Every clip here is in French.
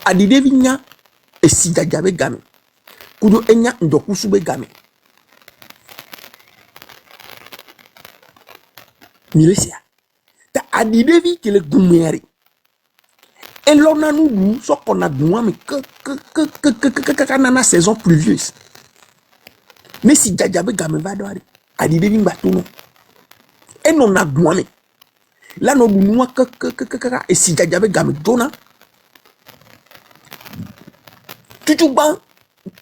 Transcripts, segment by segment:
Adidevi nya esijajabe game. Kudo enya ndokusube game. Milesia. Ta adidevi kele gumeri. Et l'on a nous, ce qu'on a mais que nana saison pluvieuse. Mais si Djadjabe game va doire, adidevi mbatono. Et non a douane. Là, nous nous et si Djadjabe game dona. Tout ban,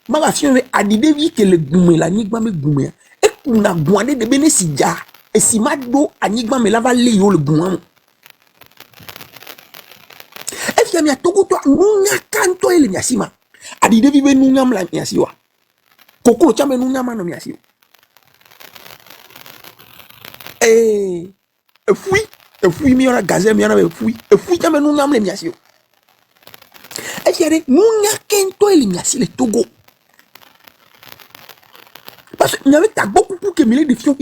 ma fille adidevi que le gume la nigma me gume. Et qu'on a douane de bene si dja. Et si mado anigma me lava le gume. Et puis, togo toi, nunya kanto ele nyasima. Adidevi be nunya mla nyasiwa. Kokolo chame nunya mano nyasiwa. Fui mi ona gaze mi ona be fui chame nunya mla nyasiwa. Et puis, nunya kanto ele nyasi le Togo. Parce que il y avait beaucoup pour que mille de fion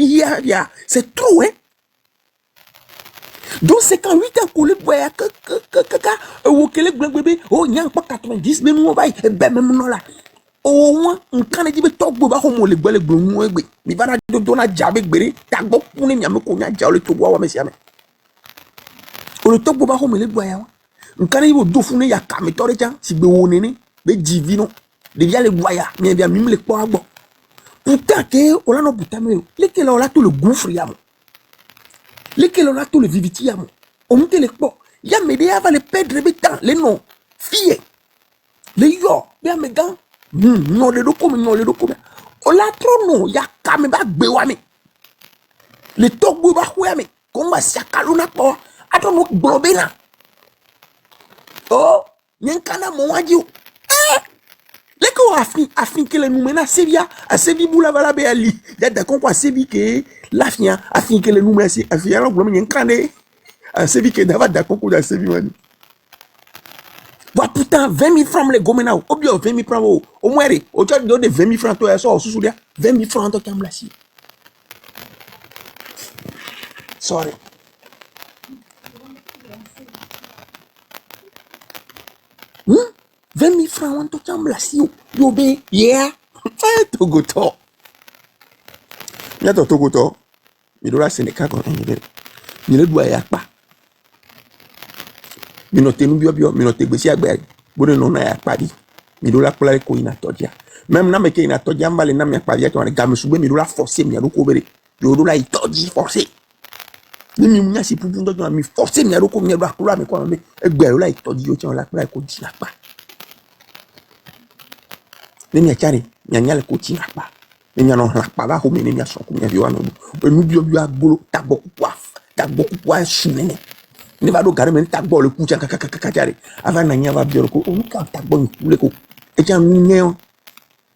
c'est trop hein. Donc c'est quand 8 ans qu'on le voit que bébé oh nyang pas 90 mais nous va ben même non là au moins on quand dit be tok bo ba ko mo le gbele gbo mu egbe mi ba na do na jabe gbere ta gbo kun ni nyame ko nya ja le to bo wa mesia me o le tok bo ba ko me le gbo ya on quand il do fun ya ka mi tore jan si gbe wo ni be divino de via le gbo ya mi bien mi le po agbo pourtant que on la no putain me lesquels on a tout le gouffre ya mo lesquels on a tout le viviti amo on monte les ports ya me de va le perdre bétan les noms filles les yo bien me gants non les documents on la trop non ya kame ba gbe wa me le togbo ba kwa me komba sakaluna po ato no globena oh nyankana mo waji les ko afin que les noumena sevia a sevi bula vala be ali ya da kon kwa sevi que la fia afin que les noumena si afia la globena nyankane a sevi que dava da kon ko da sevi wani wa putain 20 000 francs les gomena ou bien 20 000 francs au moins au tu donne 20 000 francs toi ça sous dia 20 000 francs to kambla si sorry 20 000 francs on to chambla si yo be yeah Togo to nyato Togo to mi do la Sénégal kon ngere mi le do ya pa mi no tenu bio mi no te gbesi agbe bone no na ya pa bi mi do la pola ko ina todia même na me ke ina todia mbale na mi pa bi to na ga me sugbe mi do la forcer mi ado ko bere yo do la itoji forcer ni mi munya si pupu ndo mi forcer mi ado ko mi ado akura mi ko me egbe yo la itoji yo ti on la pola ko di na pa ni mi achari nyanya le ko ti na pa ni nya no la pa ba ho mi ni mi aso ko mi bi wa no enu bio agbolo tagbo kwa shinene ne va do gare men tagbo le kucha kakakakakari ava na nya va bio ko o ka tagbo ni kule ko e jan nyen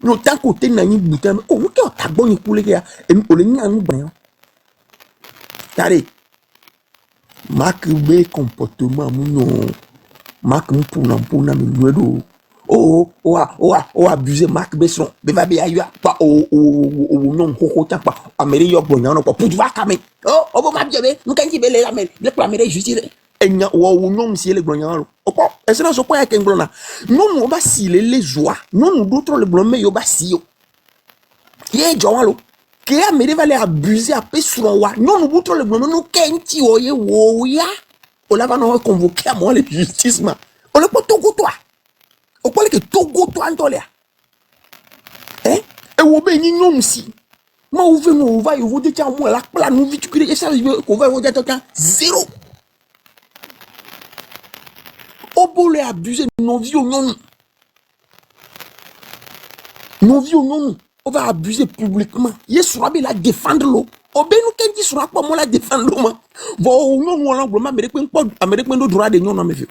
no tanko te na ni buta o ka tagbo ni kule ya e o le nya nu gban tare marque be comportement mu no marque mu puna mi nuedo o abuser marque beson be va be ayo pa o non koko ta pa amere yo gbo nya no pa putu va kame o bo ma biebe nkan ti be le amere le pa amere justice enya wo non si le gbo nya lo o ko e se na so ko ya ken gbo na non ba si le joie non d'autres le gbo me yo ba si yo ye jo lo ke amere va le abuser a pe sur wa non d'autres le gbo no ken ti o ye wo ya o la va no convoquer à moi le justice ma o le po Togo toi o pole que Togo to antolea e wo be ni nyom si ma ou ve no va yo vo de cha mo la pla no vi tu que ça ko va vo de ta zéro o bole abuser non vi o non on va abuser publiquement yesu abi la défendre lo o be nu ken ti sura po mo la défendre lo ma vo non mo la gbo ma mere pe npo amere pe ndo dura de non na me fi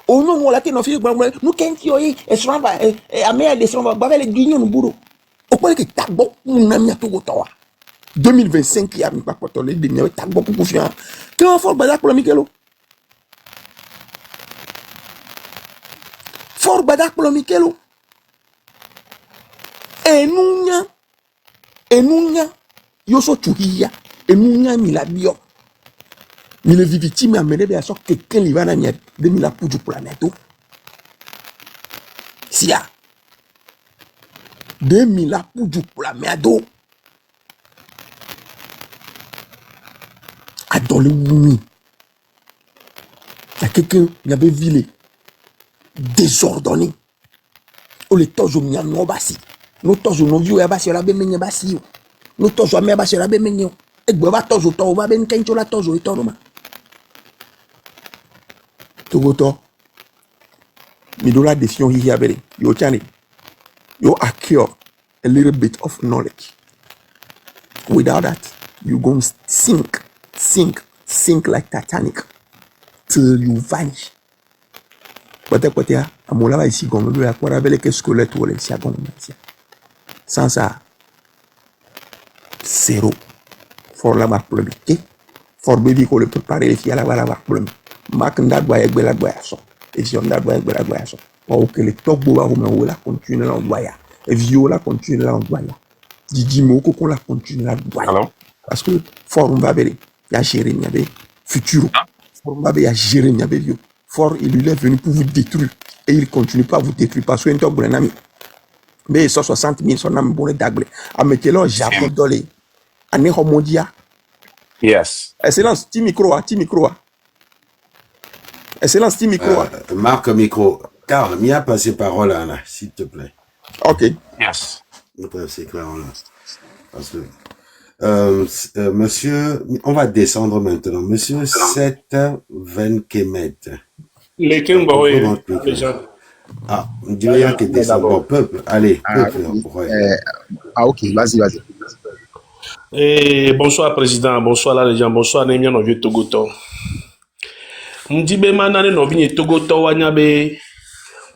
o non mo la ke no fi gbo nu ken ti o yi e sura ba ame de sura ba le guignon buro o pole que tagbo na mi Togo to 2025 ya mi pa poto le de mi tagbo pour confiance que on fort badak pour mikelo fort badak pour mikelo enunya yo so chuhia enunya mi la bio mi le viviti mi amene be so quelqu'un li va na mi de mi la pour du planète sia 2000 la pour du pour la merde à dans le Wumi. Il y a quelqu'un, il y avait vilé désordonné. O le tojo mi no basi. No tojo no viu ya basi la be menye basi yo. No tojo me basi la be menye. Egbe ba tojo to ba ben kencho la tojo e to ma. Togoto. Mi do la décision hi abere. Yo chani. You acquire a little bit of knowledge. Without that, you going to sink like Titanic till you vanish. Peut-être à mon là ici comme le à quoi avec les squelettes ou les siagons sans ça zéro for la marque problème et for baby qu'on le préparer les filles à la marque problème marque n'a doit être la doit so et si on n'a doit être la doit so pour que les top boba ou la continue là on doit ya et viola continue là on doit ya Didi Moko qu'on la continue là doit parce que for on va ver il y a Jérémie il y avait futur for on va ver il y a Jérémie il y avait vieux fort, il lui est venu pour vous détruire. Et il continue pas à vous détruire parce que un bon ami. Mais il sort 60 000, son âme bon d'agle. À mettre là, Jacob Dolé. À Ného Mondia. Yes. Excellence, ti micro. Excellence, ti micro. Marc micro. Carl, m'y a passé parole là, s'il te plaît. Ok. Yes. C'est clair là. Parce que, monsieur, on va descendre maintenant. Monsieur 720 Kemet. Les Kimboé, les gens. Ah, on dirait qu'il y a que descendre. Bon, peuple, allez, peuple. Ok, vas-y. Et bonsoir, président. Bonsoir, là, les gens. Bonsoir, Némia, nos vieux Togoto. M'dibe manane no vigne Togoto wanyabe.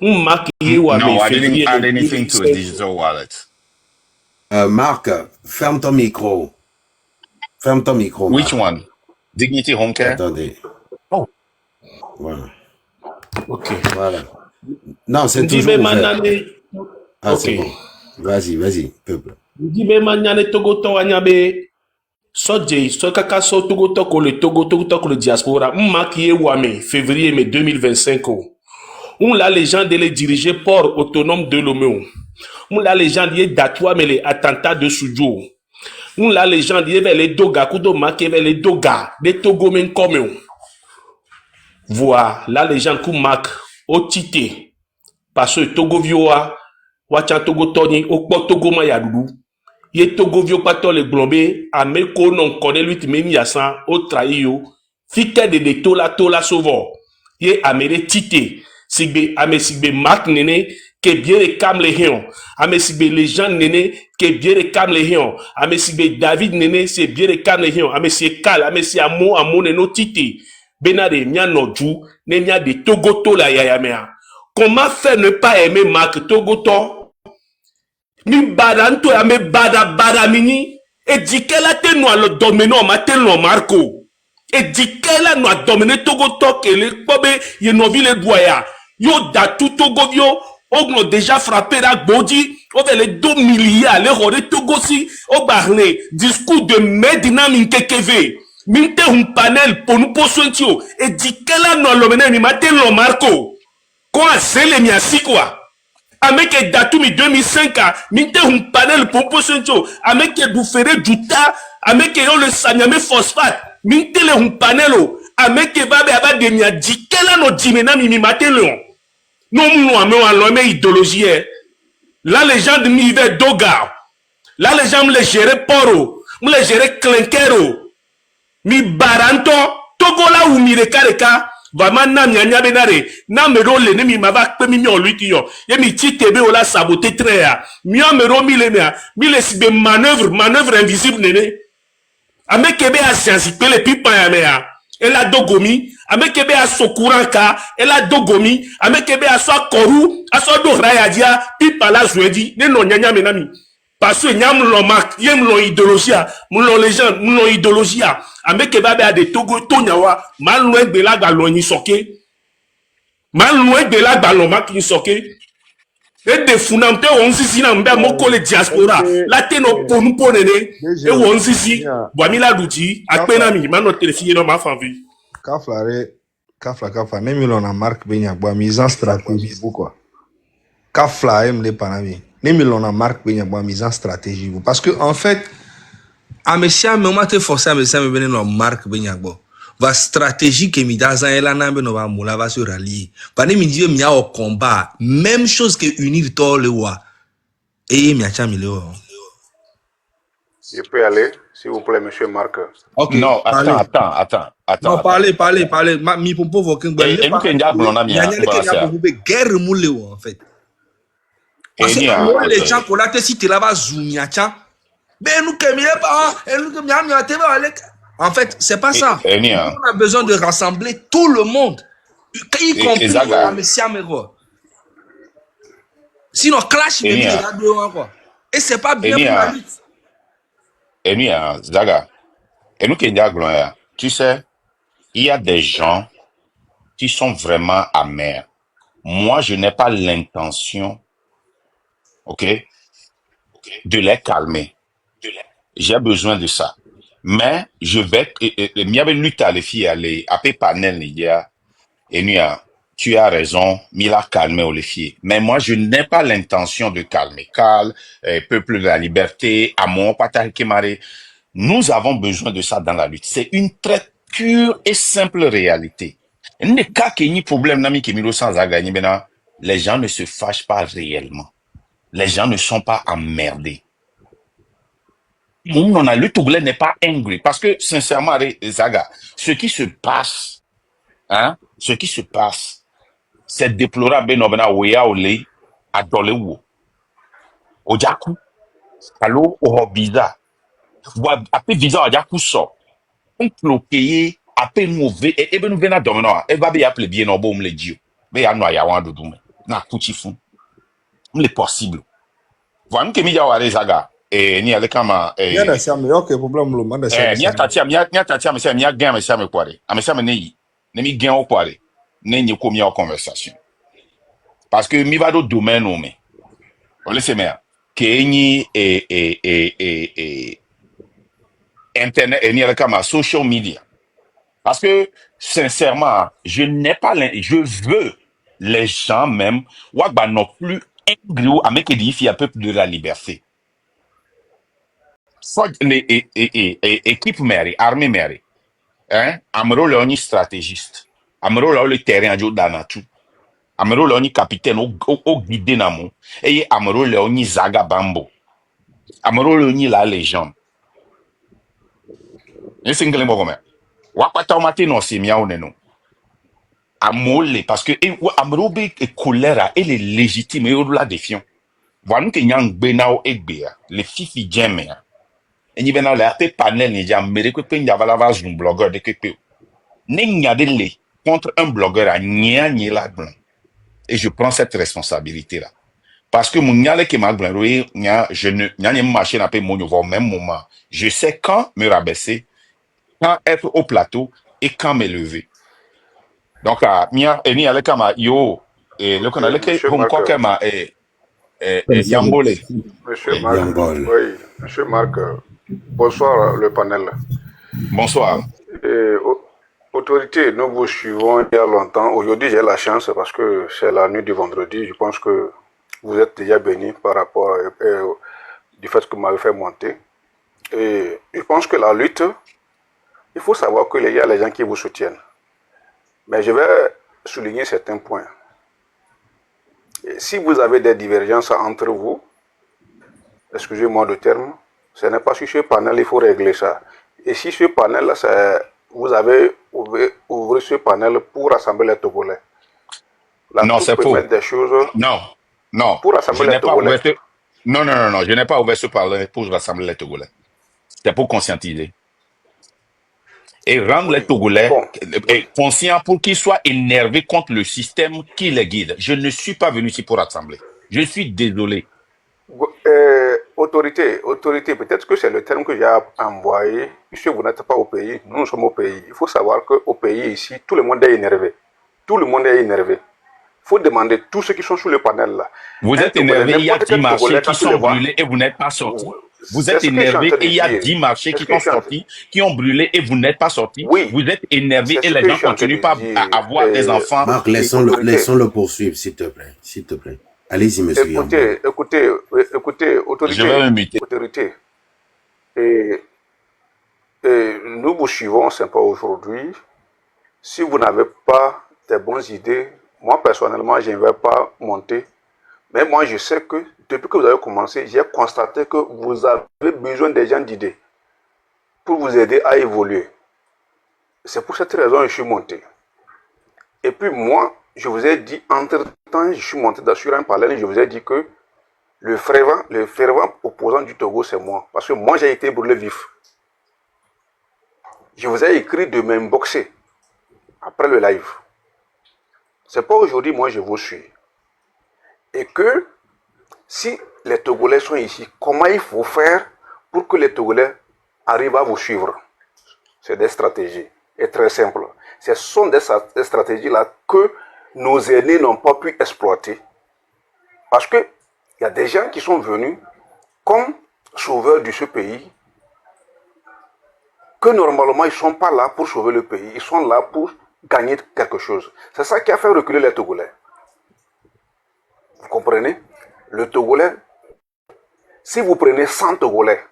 M'makiye wa No, me I didn't février. add anything to a digital wallet. Marc, ferme ton micro. Which one? Dignity Home Care? Attendez. Oh. Voilà. Ok. Voilà. Non, c'est toujours ouvert. Ah, ok. C'est bon. Vas-y, peuple. M'dibe manane Togoto wanyabe. Soje, kaka so Togoto ko le Togoto ko le diaspora. M'makiye wa me février 2025. On la légende de les diriger port autonome de Lomé. On la légende de Datoua mais les attentats de Soudjou. On la légende de les Doga Kudo Make les Doga de Togo men comme. Voilà la légende Koumak au Tité. Parce que Togo Vioa, Wacha Togo Tony, au Port Togo Mayadoudou. Ye Togo Vio Pato le Blombe, à Meko non connaît lui Memi Yassan, au Traio, Fike de Tola Sauvor. Ye Amere Tité. Sigbe ame sigbe Marc Nene que bien les cam les hions ame sigbe les gens Nene que bien les cam les hions ame sigbe David Nene c'est bien les cam les hions ame c'est Cal ame c'est amo neno titi benade mia noju ne mia de Togoto la yayamea. Comment faire ne pas aimer Marc Togoto mi badanto ame bada mini et dit qu'elle a tenu à le dominer au matin le Marco et dit qu'elle a nous dominé Togoto que les pobe yenovi les boya. Yo da tout Togo yo, on déjà frappé la body, on les 2 milliards, les rôles Togo si, on barne, discours de Medina Minkekeve, Minte un panel pour nous poser et dit qu'elle a non l'homme ni matin le Marco. Quoi, c'est les miasi quoi? Avec datu mi 2005, Minte un panel pour poser avec bouffere juta, avec le sanyame phosphate, Minte le un panelo, avec babe aba de mia dit qu'elle a no dimena mi matin le. Non, nous idéologie. La légende mi ve Doga. La légende me le gérer Poro. Me le gérer Klenkero. Mi Baranto. Togo la ou mi reka. Vraiment, na mi anya benare. Na me ro le ne mi mava pe mi mi on lui yo. Ye mi ti tebe o la saboté très ya. Mi on me ro mi le mea. Mi le sibe manœuvre invisible nene. Ame kebe a siansi pe le pipa ya mea. Elle a dogomi, avec kebe a sokuranka, elle a dogomi, avec kebe a so koru, a so do rayadia, pipa la jouedi, ne non nyanya menami. Parce que nyam lo mak, yem lo idéologie, mon légende, mon idéologie, avec kebe a de Togo tonyawa, mal loin de la galon ni soke, mal loin de la galon mak ni soke. Et de funamte onzizi na mbe moko le diaspora, la teno ponu ponene, et onzizi, boamila duti, akpenami, mano téléfié no ma famille. Kafla, Nemilon a Marc Benyagba, mise en stratégie, quoi. Kafla aime les panami. Même l'on a marque mise en stratégie. Parce que en fait, à Messia, mais on m'a forcé à Messia, mais venir dans marque benyagbo. Va stratégie que mi dans un élan n'ambe no va moula va se rallier. Parce que mi dit mi a au combat, même chose que unir tout le wa. Et mi a chamilé. Je peux aller, s'il vous plaît, monsieur Marc. Ok. Non, attends. Non, parlez. Mi pour provoquer. Et nous qui nous avons guerre moulé en fait. Parce que les gens qu'on a te cité là-bas zoumiacha. Ben nous que mi pas, et nous que mi a te en fait, c'est pas ça. On a besoin de rassembler tout le monde, y compris la Messia Mero. Sinon, clash mais les gars de quoi. Et c'est pas bien pour la lutte. Et nous, Zaga, et nous qui nous tu sais, il y a des gens qui sont vraiment amers. Moi, je n'ai pas l'intention, ok, de les calmer. J'ai besoin de ça. Mais je vais, il y avait lutte à les filles, aller à panel, et nous, tu as raison, il a calmé les filles. Mais moi, je n'ai pas l'intention de calmer. Peuple de la liberté, amour, Patakemare. Nous avons besoin de ça dans la lutte. C'est une très pure et simple réalité. Les gens ne se fâchent pas réellement. Les gens ne sont pas emmerdés. Le Togolais n'est pas angry. Parce que, sincèrement, Zaga, ce qui se passe, c'est déplorable. À Dolewo, au Jaku, allo, au visa. Après visa, au Jaku sort. On peut payer, après mauvais, et ben nous venons à domino, et va bien appeler bien au bon le dieu. Mais à noya wan de doume. Na kuchifun. Le possible. Voilà, nous que mi ya Zaga. Et ni ale kama Y'a ça mais OK problème le monde ça. Nya tatia mais ça mi a gain mais ça me kware. A me ça me nei. Ne mi gain o kware. Ne ni ko mi en conversation. Parce que mi va do domaine o me. On laisse mais que ni internet et ni ale kama social media. Parce que sincèrement, je veux les gens même ou non plus angry avec les peuple de la liberté. Équipe mairie, armée mairie, hein, Amro le stratégiste, Amro le terrain de Danatu, Amro le capitaine au guidé namo, et Amro le Zaga Bambo, Amro le la légende. Et c'est un peu Wapata matin non c'est mia oneno. Amole parce que Amro be colère elle est légitime et au-delà défiant. Voilà nous que nyang benao egbea, les fifi jemea. Et ni bena la pe panel ni jam mere ko pe nyavala va un blogueur de kepe. Ni nyade le contre un blogueur à nya la blanc. Et je prends cette responsabilité là. Parce que mon nyale que ma blanc je ne nya marché na pe mon au même moment. Je sais quand me rabaisser, quand être au plateau et quand me lever. Donc mia eni ale kama yo le qu'on ale que home quoi kama Yambole. Monsieur Marc, oui, monsieur Marc, bonsoir le panel. Bonsoir. Autorité, nous vous suivons il y a longtemps. Aujourd'hui, j'ai la chance parce que c'est la nuit du vendredi. Je pense que vous êtes déjà bénis par rapport du fait que vous m'avez fait monter. Et je pense que la lutte, il faut savoir qu'il y a les gens qui vous soutiennent. Mais je vais souligner certains points. Et si vous avez des divergences entre vous, excusez-moi le terme, ce n'est pas sur ce panel, il faut régler ça. Et si ce panel, vous avez ouvert ce panel pour rassembler les Togolais. Non, c'est faux. Des choses non. Pour rassembler les Togolais. Non, je n'ai pas ouvert ce panel pour rassembler les Togolais. C'est pour conscientiser. Et rendre les Togolais conscients pour qu'ils soient énervés contre le système qui les guide. Je ne suis pas venu ici pour rassembler. Je suis désolé. Autorité, peut-être que c'est le terme que j'ai envoyé. Puisque vous n'êtes pas au pays, nous sommes au pays. Il faut savoir qu'au pays ici, tout le monde est énervé. Tout le monde est énervé. Il faut demander tous ceux qui sont sur le panel là. Vous êtes énervé, il y a 10 marchés qui sont brûlés et vous n'êtes pas sortis. Vous êtes énervé et il y a 10 marchés qui sont sortis, qui ont brûlé et vous n'êtes pas sortis. Oui. Vous êtes énervé et les gens continuent pas à avoir des enfants. Marc, laissons-le poursuivre, s'il te plaît. Allez-y, monsieur Yambouan. Écoutez, Je vais me muter. autorité. Et, et nous vous suivons, c'est pas aujourd'hui. Si vous n'avez pas des bonnes idées, moi personnellement, je ne vais pas monter. Mais moi, je sais que depuis que vous avez commencé, j'ai constaté que vous avez besoin des gens d'idées pour vous aider à évoluer. C'est pour cette raison que je suis monté. Et puis moi, je vous ai dit, entre-temps, je suis monté sur un parallèle, je vous ai dit que le fervent opposant du Togo, c'est moi. Parce que moi, j'ai été brûlé vif. Je vous ai écrit de m'inboxer après le live. C'est pas aujourd'hui, moi, je vous suis. Et que si les Togolais sont ici, comment il faut faire pour que les Togolais arrivent à vous suivre? C'est des stratégies. Et très simple. Ce sont des stratégies-là que nos aînés n'ont pas pu exploiter. Parce qu'il y a des gens qui sont venus comme sauveurs de ce pays, que normalement ils ne sont pas là pour sauver le pays, ils sont là pour gagner quelque chose. C'est ça qui a fait reculer les Togolais. Vous comprenez? Le Togolais, si vous prenez 100 Togolais,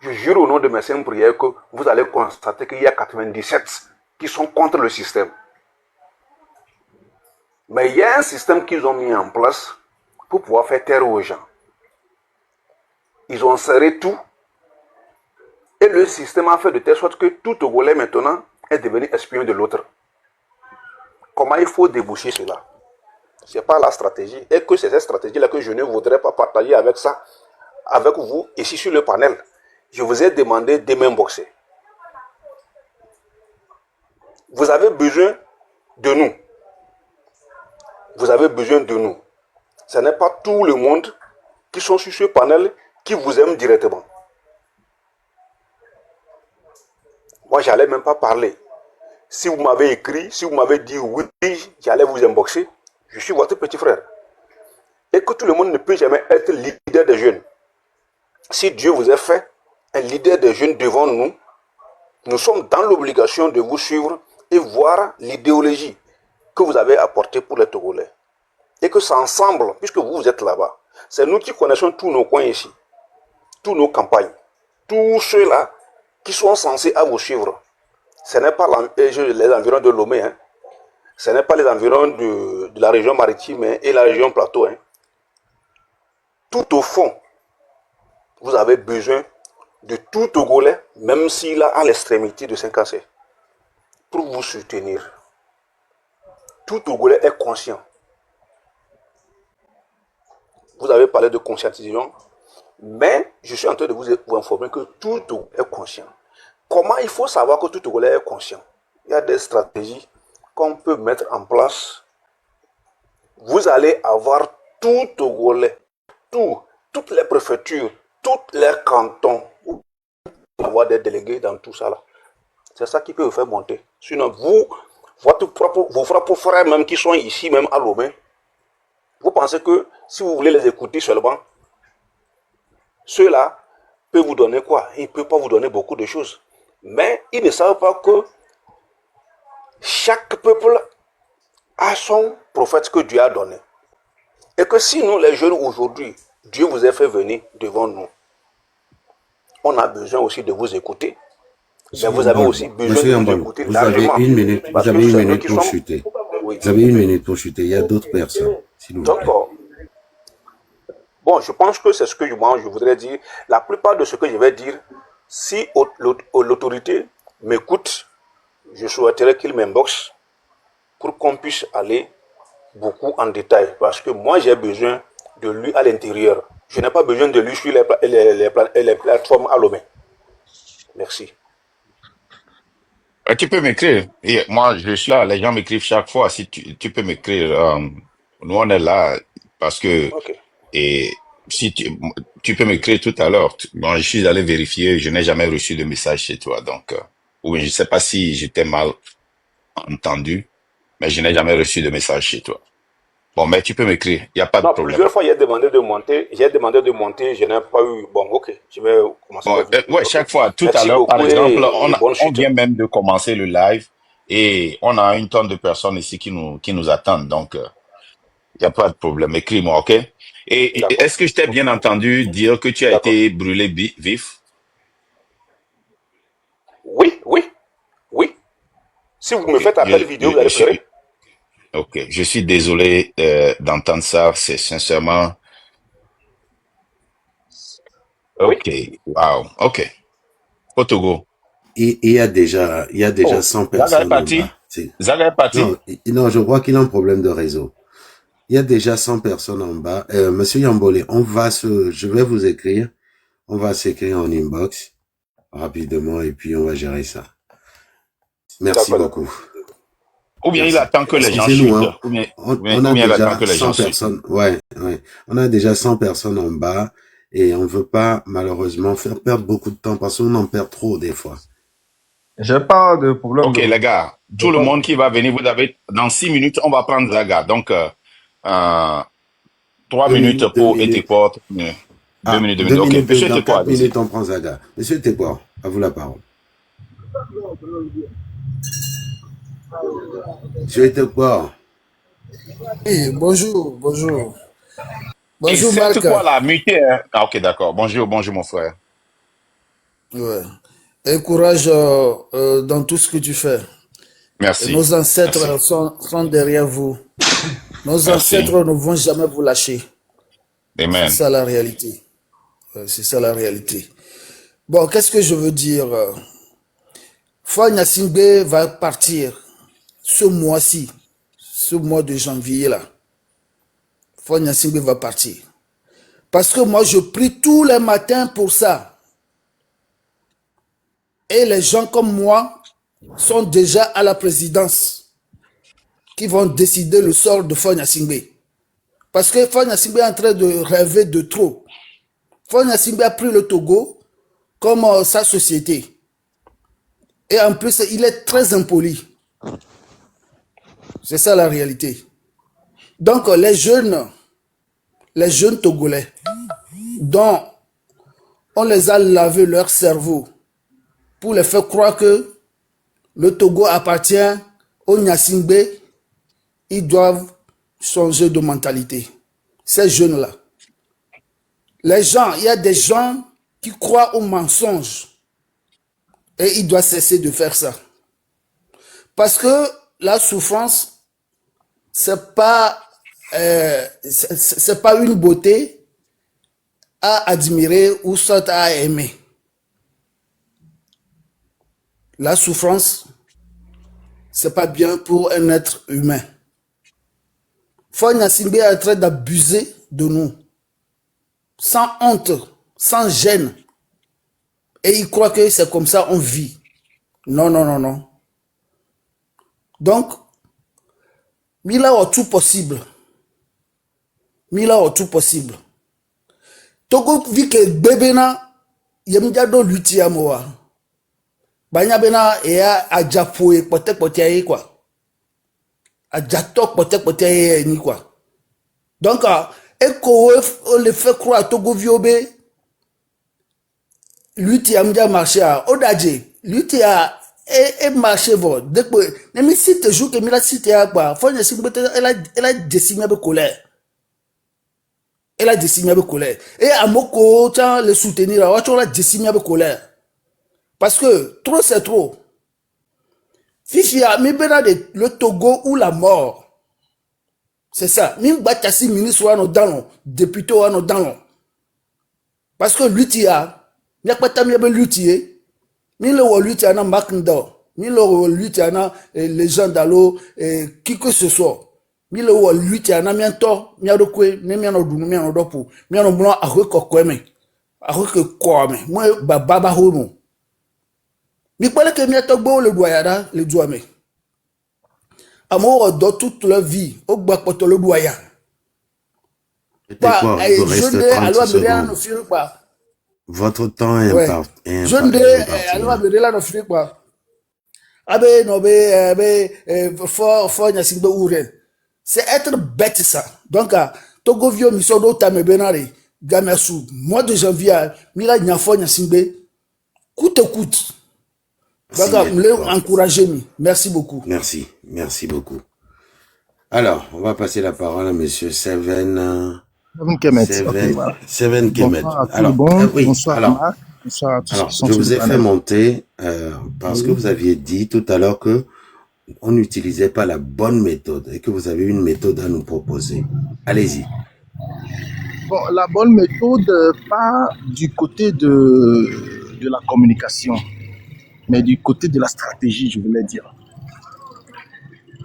je jure au nom de mes saintes prières que vous allez constater qu'il y a 97 qui sont contre le système. Mais il y a un système qu'ils ont mis en place pour pouvoir faire taire aux gens. Ils ont serré tout. Et le système a fait de telle sorte que tout Togolais maintenant est devenu espion de l'autre. Comment il faut déboucher cela? Ce n'est pas la stratégie. Et que c'est cette stratégie-là que je ne voudrais pas partager avec vous ici sur le panel. Je vous ai demandé de m'inboxer. Vous avez besoin de nous. Vous avez besoin de nous. Ce n'est pas tout le monde qui sont sur ce panel qui vous aime directement. Moi, j'allais même pas parler. Si vous m'avez écrit, si vous m'avez dit oui, j'allais vous inboxer, je suis votre petit frère. Et que tout le monde ne peut jamais être leader des jeunes. Si Dieu vous a fait un leader des jeunes devant nous, nous sommes dans l'obligation de vous suivre et voir l'idéologie que vous avez apportée pour les Togolais. Et que c'est ensemble, puisque vous êtes là-bas, c'est nous qui connaissons tous nos coins ici, tous nos campagnes, tous ceux-là qui sont censés à vous suivre. Ce n'est pas les environs de Lomé, hein. Ce n'est pas les environs de la région maritime, hein, et la région plateau. Hein. Tout au fond, vous avez besoin de tout Togolais, même s'il est à l'extrémité de Saint-Cassé, pour vous soutenir. Tout Togolais est conscient. Vous avez parlé de conscientisation, mais je suis en train de vous informer que tout Togolais est conscient. Comment il faut savoir que tout Togolais est conscient? Il y a des stratégies qu'on peut mettre en place. Vous allez avoir tout Togolais, toutes les préfectures, tous les cantons, vous allez avoir des délégués dans tout ça là. C'est ça qui peut vous faire monter. Sinon, vos propres frères même qui sont ici, même à Lomé, vous pensez que si vous voulez les écouter seulement, ceux-là peuvent vous donner quoi? Ils ne peuvent pas vous donner beaucoup de choses. Mais ils ne savent pas que chaque peuple a son prophète que Dieu a donné. Et que si nous, les jeunes aujourd'hui, Dieu vous a fait venir devant nous, on a besoin aussi de vous écouter. Mais vous avez aussi besoin de nous écouter largement. Vous avez une minute pour chuter. Oui. Vous avez une minute pour chuter. Il y a d'autres personnes. Donc, bon, je pense que c'est ce que je voudrais dire. La plupart de ce que je vais dire, si l'autorité m'écoute, je souhaiterais qu'il m'inboxe pour qu'on puisse aller beaucoup en détail. Parce que moi, j'ai besoin de lui à l'intérieur. Je n'ai pas besoin de lui sur les plateformes à Lomé. Merci. Tu peux m'écrire. Et moi, je suis là. Les gens m'écrivent chaque fois. Si tu peux m'écrire. Nous, on est là parce que... Okay. Et si tu peux m'écrire tout à l'heure. Bon, je suis allé vérifier. Je n'ai jamais reçu de message chez toi. Donc, oui, je ne sais pas si j'étais mal entendu, mais je n'ai jamais reçu de message chez toi. Bon, mais tu peux m'écrire. Il n'y a pas de problème. Plusieurs fois, j'ai demandé de monter. Je n'ai pas eu... Bon, ok. Je vais commencer. Bon, ouais, chaque fois. Tout à l'heure, par exemple, on vient même de commencer le live et on a une tonne de personnes ici qui nous attendent. Donc, Il n'y a pas de problème. Écris-moi, OK? Et D'accord. est-ce que je t'ai bien entendu dire que tu as D'accord. été brûlé vif? Oui, oui, oui. Si vous me OK. faites appel vidéo, vous allez pleurer. OK. Je suis désolé d'entendre ça. C'est sincèrement... Oui. OK. Wow. OK. Au Togo. Il y a déjà Oh, 100 Zaga est personnes en parti? bas. Zaga est parti? Non, je crois qu'il a un problème de réseau. Il y a déjà 100 personnes en bas. Monsieur Yambole, je vais vous écrire. On va s'écrire en inbox rapidement et puis on va gérer ça. Merci D'accord. beaucoup. Ou bien il Merci. attend que les gens Excusez-nous, chutent. hein. Ou bien On a il attend déjà que les 100 gens chutent. personnes. Ouais. On a déjà 100 personnes en bas et on veut pas malheureusement faire perdre beaucoup de temps parce qu'on en perd trop des fois. J'ai pas de problème. OK, les gars. Tout le monde qui va venir, vous avez, dans 6 minutes, on va prendre Zaga. Donc, 3 minutes pour Etekport. 2 minutes. 2 OK. minutes, Monsieur dans Etekport, 4 allez-y. minutes, on prend Zaga. Monsieur Tekwa, à vous la parole. Monsieur Tekwa. Oui, bonjour. Et Bonjour, c'est Marc. quoi la muté, hein? Ah, OK, d'accord. Bonjour, mon frère. Ouais. Et courage dans tout ce que tu fais. Et Merci. nos ancêtres Merci. sont derrière vous. Nos Merci. ancêtres ne vont jamais vous lâcher. C'est Amen. ça la réalité. C'est ça la réalité. Bon, qu'est-ce que je veux dire? Foy Gnassingbé va partir ce mois-ci, ce mois de janvier là. Foy Gnassingbé va partir. Parce que moi, je prie tous les matins pour ça. Et les gens comme moi sont déjà à la présidence qui vont décider le sort de Foy Gnassingbé. Parce que Foy Gnassingbé est en train de rêver de trop. Foy Gnassingbé a pris le Togo comme sa société. Et en plus, il est très impoli. C'est ça la réalité. Donc, les jeunes Togolais, dont on les a lavé leur cerveau pour les faire croire que le Togo appartient au Gnassingbé, ils doivent changer de mentalité. Ces jeunes-là. Il y a des gens qui croient aux mensonges et ils doivent cesser de faire ça. Parce que la souffrance, c'est pas une beauté à admirer ou soit à aimer. La souffrance, c'est pas bien pour un être humain. Foy Gnassingbé est en train d'abuser de nous. Sans honte, sans gêne. Et il croit que c'est comme ça on vit. Non. Donc, Mila a tout possible. Togo vit que bébéna, yemjado lutti à moi. Banya bena ea ajapoe pote quoi. Ajatok pote ni quoi. Donc, on le fait croire à Togo Viobe, lutti à m'dia marché à Odaje, lutti à et marché vol. Dès que, même si tu joues que Mila cite à quoi, faut ne s'y elle a décimé de colère. Et à Moko, tiens, le soutenir, on a décimé de colère. Parce que trop c'est trop. Fifia, mi bena de le Togo ou la mort. C'est ça. Mi batasi ministre ou dans député ou dans. Parce que l'utia, n'y a pas de temps l'utier. Ni le l'utia na Macndo, ni le l'utia na les gens d'allo qui que ce soit. Mi le l'utia na miento, mi adokwe, ne mi anodunu mi anodopu, mi anoblo ahwe kokweme. Ahwe kwame, moi baba homo. Mi pale que mi atogbo le doyada, le douame. Amour dans toute leur vie, au bas pour le doyen. Pas, il reste 30 secondes. Votre temps est important. C'est être bête ça. Donc, Togo Vio Misodo Tame Benare, Gamersou, mois de janvier, Mila Nyafo Nyasimbe, coûte. Donc, me encourager. Merci beaucoup. Merci beaucoup. Alors, on va passer la parole à monsieur Seven. Seven Kemet. Ok, voilà. Seven Kemet. Bonsoir à tout le Alors, monde. oui, Bonsoir à alors, Marc. Bonsoir à tous ceux qui sont je sur vous le ai fait panel. monter parce que Oui. vous aviez dit tout à l'heure que on n'utilisait pas la bonne méthode et que vous avez une méthode à nous proposer. Allez-y. Bon, la bonne méthode, pas du côté de la communication, mais du côté de la stratégie, je voulais dire.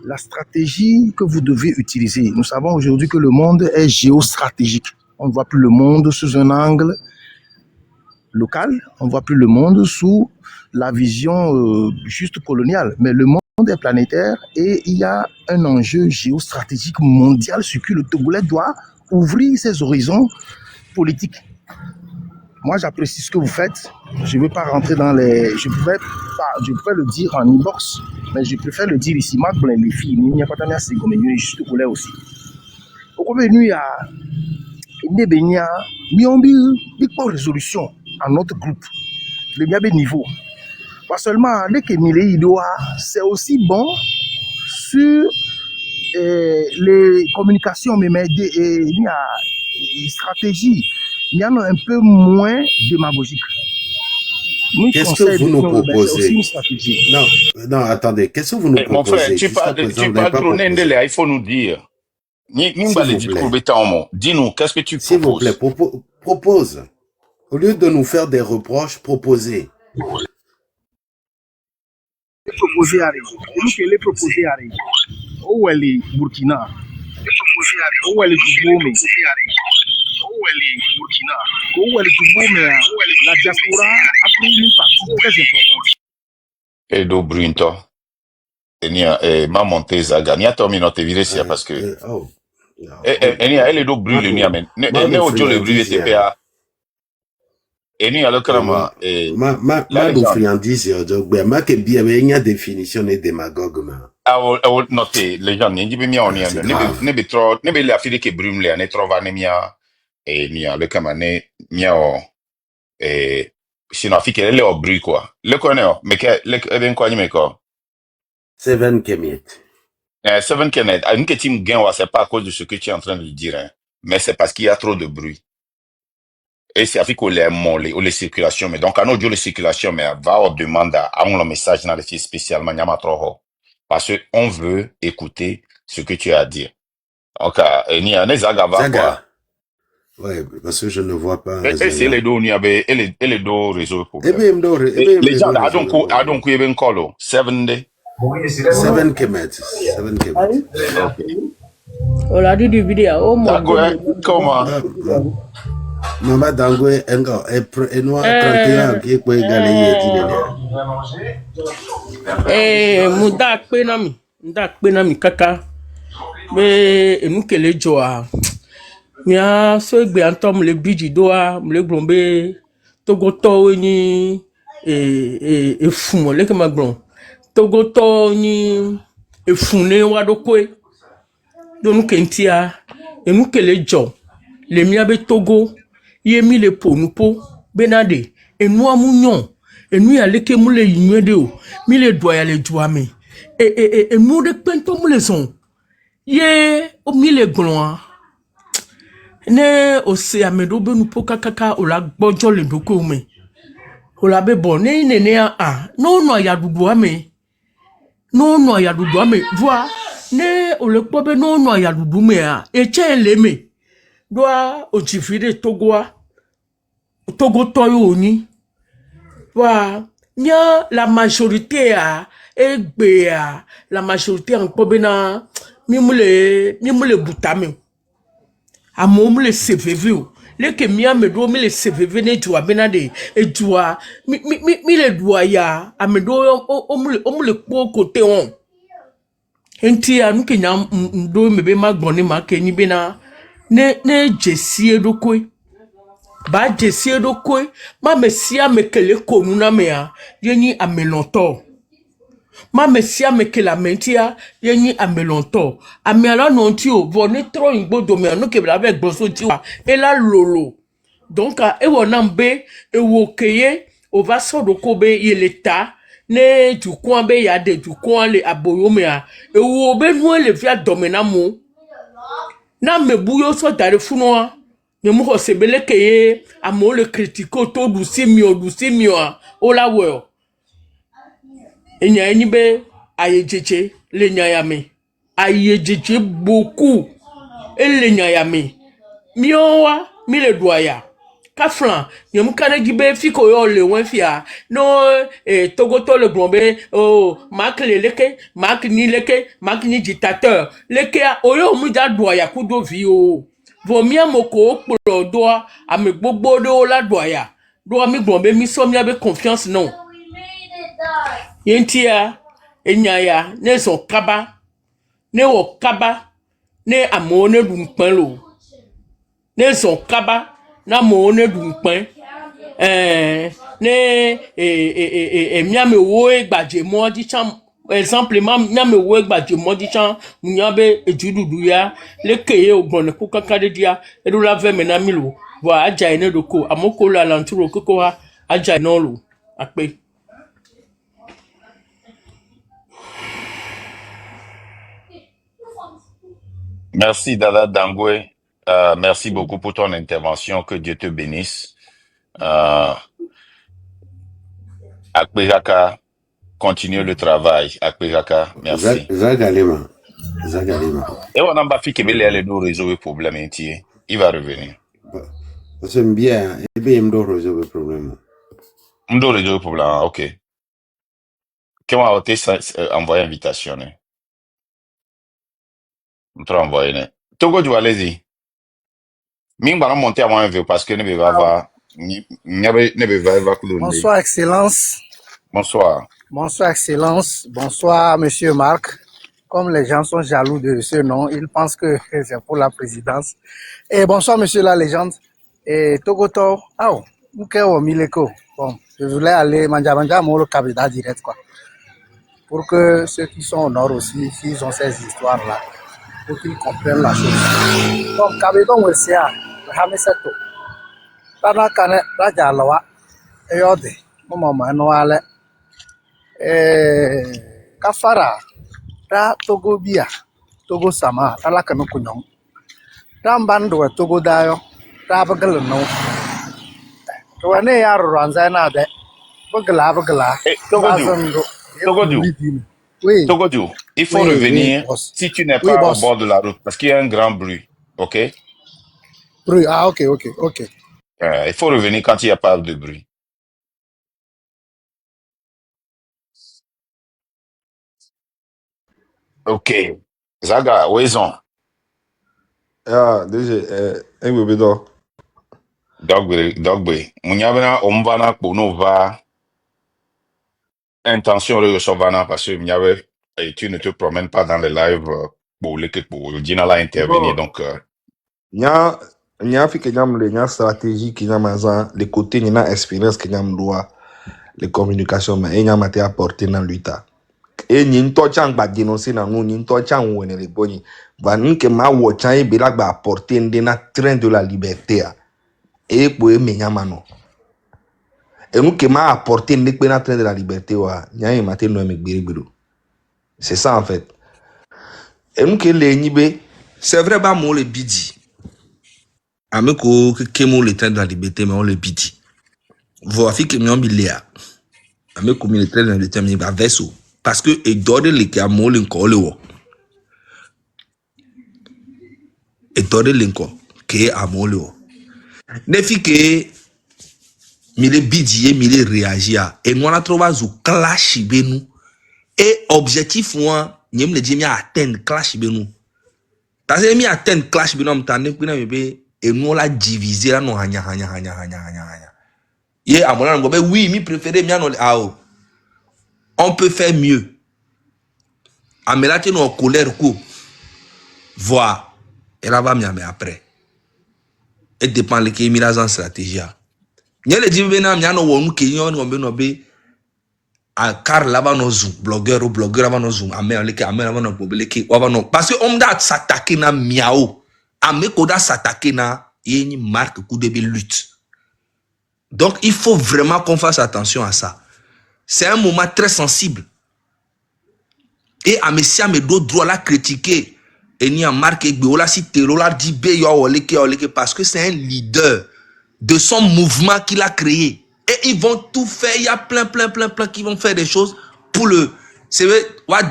La stratégie que vous devez utiliser. Nous savons aujourd'hui que le monde est géostratégique. On ne voit plus le monde sous un angle local, on ne voit plus le monde sous la vision juste coloniale, mais le monde est planétaire et il y a un enjeu géostratégique mondial sur qui le Togolais doit ouvrir ses horizons politiques. Moi, j'apprécie ce que vous faites. Je ne veux pas rentrer dans les... Je pourrais le dire en inbox, mais je préfère le dire ici. Marc Blin, les filles, il n'y a pas de c'est comme il juste Togolais aussi. Au combien il y a une résolution à notre groupe. Le bien niveau. Pas seulement dès que c'est aussi bon sur les communications, mais il y a une stratégie. Il y en a un peu moins démagogique. Qu'est-ce que vous nous proposez? C'est aussi une stratégie. Non, attendez. Qu'est-ce que vous nous Mon frère, proposez? tu parles trop Nendele, il faut nous dire. Dis-nous, qu'est-ce que tu proposes? S'il vous plaît, propose. Au lieu de nous faire des reproches, proposez. Proposé à les proposer à où est le Burkina? Où est le Djibouti? Où est le Burkina? Où est le Djibouti? La diaspora a pris une partie très importante. Et do Brunto. Et ma montée zaga. Ni ato mi no te viresia parce que. Elle est do brûle ni amen. Ne ojo le brûle te pa. Et ni alors comment ma do friandise ma ke bien il y a définition et démagogue ma. I will noter les gens ni bi mi on ne be trop ne be la fili ke brûle le ne trova ne mia et ni le comment ne mia o sinon afike le o brûle quoi. Le connais mais que le ben quoi ni me quoi. Seven Kemet. Seven Kemet, une que tu gain c'est pas à cause de ce que tu es en train de dire hein, mais c'est parce qu'il y a trop de bruit. Et c'est avec les circulations, mais donc, à nos jours, les circulations, mais va on demande à un message dans les filles spécialement, parce que on veut écouter ce que tu as à dire. Donc, il y a un Zaga, quoi. Ouais, parce que je ne vois pas. Et c'est les deux, il y avait, et les deux réseaux. Les gens, donc, il y avait un call, 7 day. Seven Kemet. Seven Kemet. On a dit du vidéo, comment? Mama Dangwe engo e noa 31 qui peut égaler muda kpe na mi kaka be enu kele joa mia so egbe antom le bridge doa le glombe togoto ni fun le ke magbon togoto ni fun le wa dokwe donu kentia enu kele jo le mia be togo ye mi le ponupo benade enu amunyon enu ya leke mu le yinwede o mi le doya le juame enu de pento mu le son ye o mi le glon ne o se amedo benupo kakaka o la gbojo le doko me o la be bon ne nene a no ya dudu ame no ya dudu ame vois ne o le pobe no ya dudu me a eche le me doa o jifide Togo toyo ni wa nya la majorité a egbe a la majorité en pobena mi mule butame amo mule CVV o leke mi amedo mi le CVV ne jua benade e jua mi le dua ya amedo o mule po kote on enti anu kenya ndo mebe magboni ma kenyi bena ne jesi edokoi ba jesi edokoi ma mesia mekele konu na mea yeni amelonto ma mesia mekela mentia yeni amelonto amiala nonti o bo ne tro ingbodo me anu kebla be gboso ti wa ela lolo donc e wona mbe e wo keye o va so dokobe ye l'État ne dukɔn be ya de dukɔn le aboyomea ewo be nu le fia domena mo na me buyo so dare funoa me mo ho sebele keye amo le critiquer to du simio o la wo enya eni be ayejeje le nyayame ayejeje beaucoup ele nyayame miowa mi le doya Kafran, nyam kana gibe fiko yo le wen fia no togoto le grombe mark le leke mark ni dictateur leke oyo mu da doya kudo vi o vomia moko plo doa ame gbogbo do la doya do mi grombe mi so mi be confiance non yentia enyaya ne son kaba ne wo kaba ne amone dum panlo ne son kaba na mo ne dun pen ne miame wo egbaje mo di chan exemple miame wo egbaje mo di chan munyabe ejududu ya lekeye ogbon ku kankade dia edu la ve mena milo wa aja ene doko amoko la lanturo koko ha aja no lo ape. Merci Dada Dangwe. Merci beaucoup pour ton intervention. Que Dieu te bénisse. Akpejaka, continue le travail. Akpejaka, merci. Zagalema. Et on a pas fait que les deux résoudre le problème entier. Il va revenir. C'est bien. Et bien, il doit résoudre le problème. On doit résoudre le problème. Ok. Comment a été envoyé invitation? On peut envoyer. Togo, tu vas allez-y. Ming va monter à moi parce que ne va Bonsoir, Excellence. Bonsoir. Bonsoir, Excellence. Bonsoir, Monsieur Marc. Comme les gens sont jaloux de ce nom, ils pensent que c'est pour la présidence. Et bonsoir, Monsieur la légende. Et Togoto, Mileko. Bon, je voulais aller Manja Molo Kabeda direct, quoi. Pour que ceux qui sont au nord aussi, s'ils ont ces histoires-là, pour qu'ils comprennent la chose. Donc, Kabedon Wesia, Hamiseto. Tana Kane, Rajalawa, Eyode, Momo Manuale. Kafara ta Togo bia Togo sama ta la kanu kunyong ta mbando Togo dayo ta bagala no to ne ya ranza na de bagala oui Togo, il faut revenir si tu n'es pas au bord de la route parce qu'il y a un grand bruit, ok? Bruit, ok. Il faut revenir quand il n'y a pas de bruit. Ok. Zaga, où ils ont? Déjà, un bébé d'or. Dogbe. Munyabena, omvana, ponova. Intention de recevoir parce que tu ne te promènes pas dans les lives pour Dina l'a intervenir. Donc, Nya fi ke nyam le nya stratégie ki nyam azan le côté ni na expérience ke nyam doa les communications mais nya mate apporter dans luta. E nyi to chang ba dénoncer na ngu nyi to chang wene le boni ba nke ma wo chan e be la ba apporter ndena train de la liberté a e po e me nyama no e nke ma apporter ndekpe na train de la liberté wa nya e mate no me gbirigbiro. C'est ça en fait. Et nke le nyi be c'est vrai ba mo le bidi ameko ke mo le train de la liberté mais on le bidi vo afi ke mi on bilea ameko mi le train de la liberté mi ba verso parce que e dode le ke amo le nko le wo e dode le nko ke amo le wo ne fi ke mi le bidi e mi le réagir et nous on a trouvé zu clash benu et objectif moi nyem le di mi atteindre clash benu parce que mi atteindre clash benu am tande kuna mi be et nous on l'a divisé là non hanya ye amona ngo be oui mi préféré mi anole ao on peut faire mieux amelate no colère ko voir et là va mi après et dépend le ke mi la en stratégie nye le di be na mi ano wonu ke yon no be a car là va no zoom blogueur va no zoom amel va no bobeleke va no parce que on da s'attaquer na miao ameko da s'attaquer na yeni marque coup de lutte. Donc il faut vraiment qu'on fasse attention à ça. C'est un moment très sensible. Et à Messia me do droit la critiquer. Et ni a marqué Gbeola si Terola dit be yo oleke parce que c'est un leader de son mouvement qu'il a créé. Et ils vont tout faire. Il y a plein qui vont faire des choses pour le. C'est ma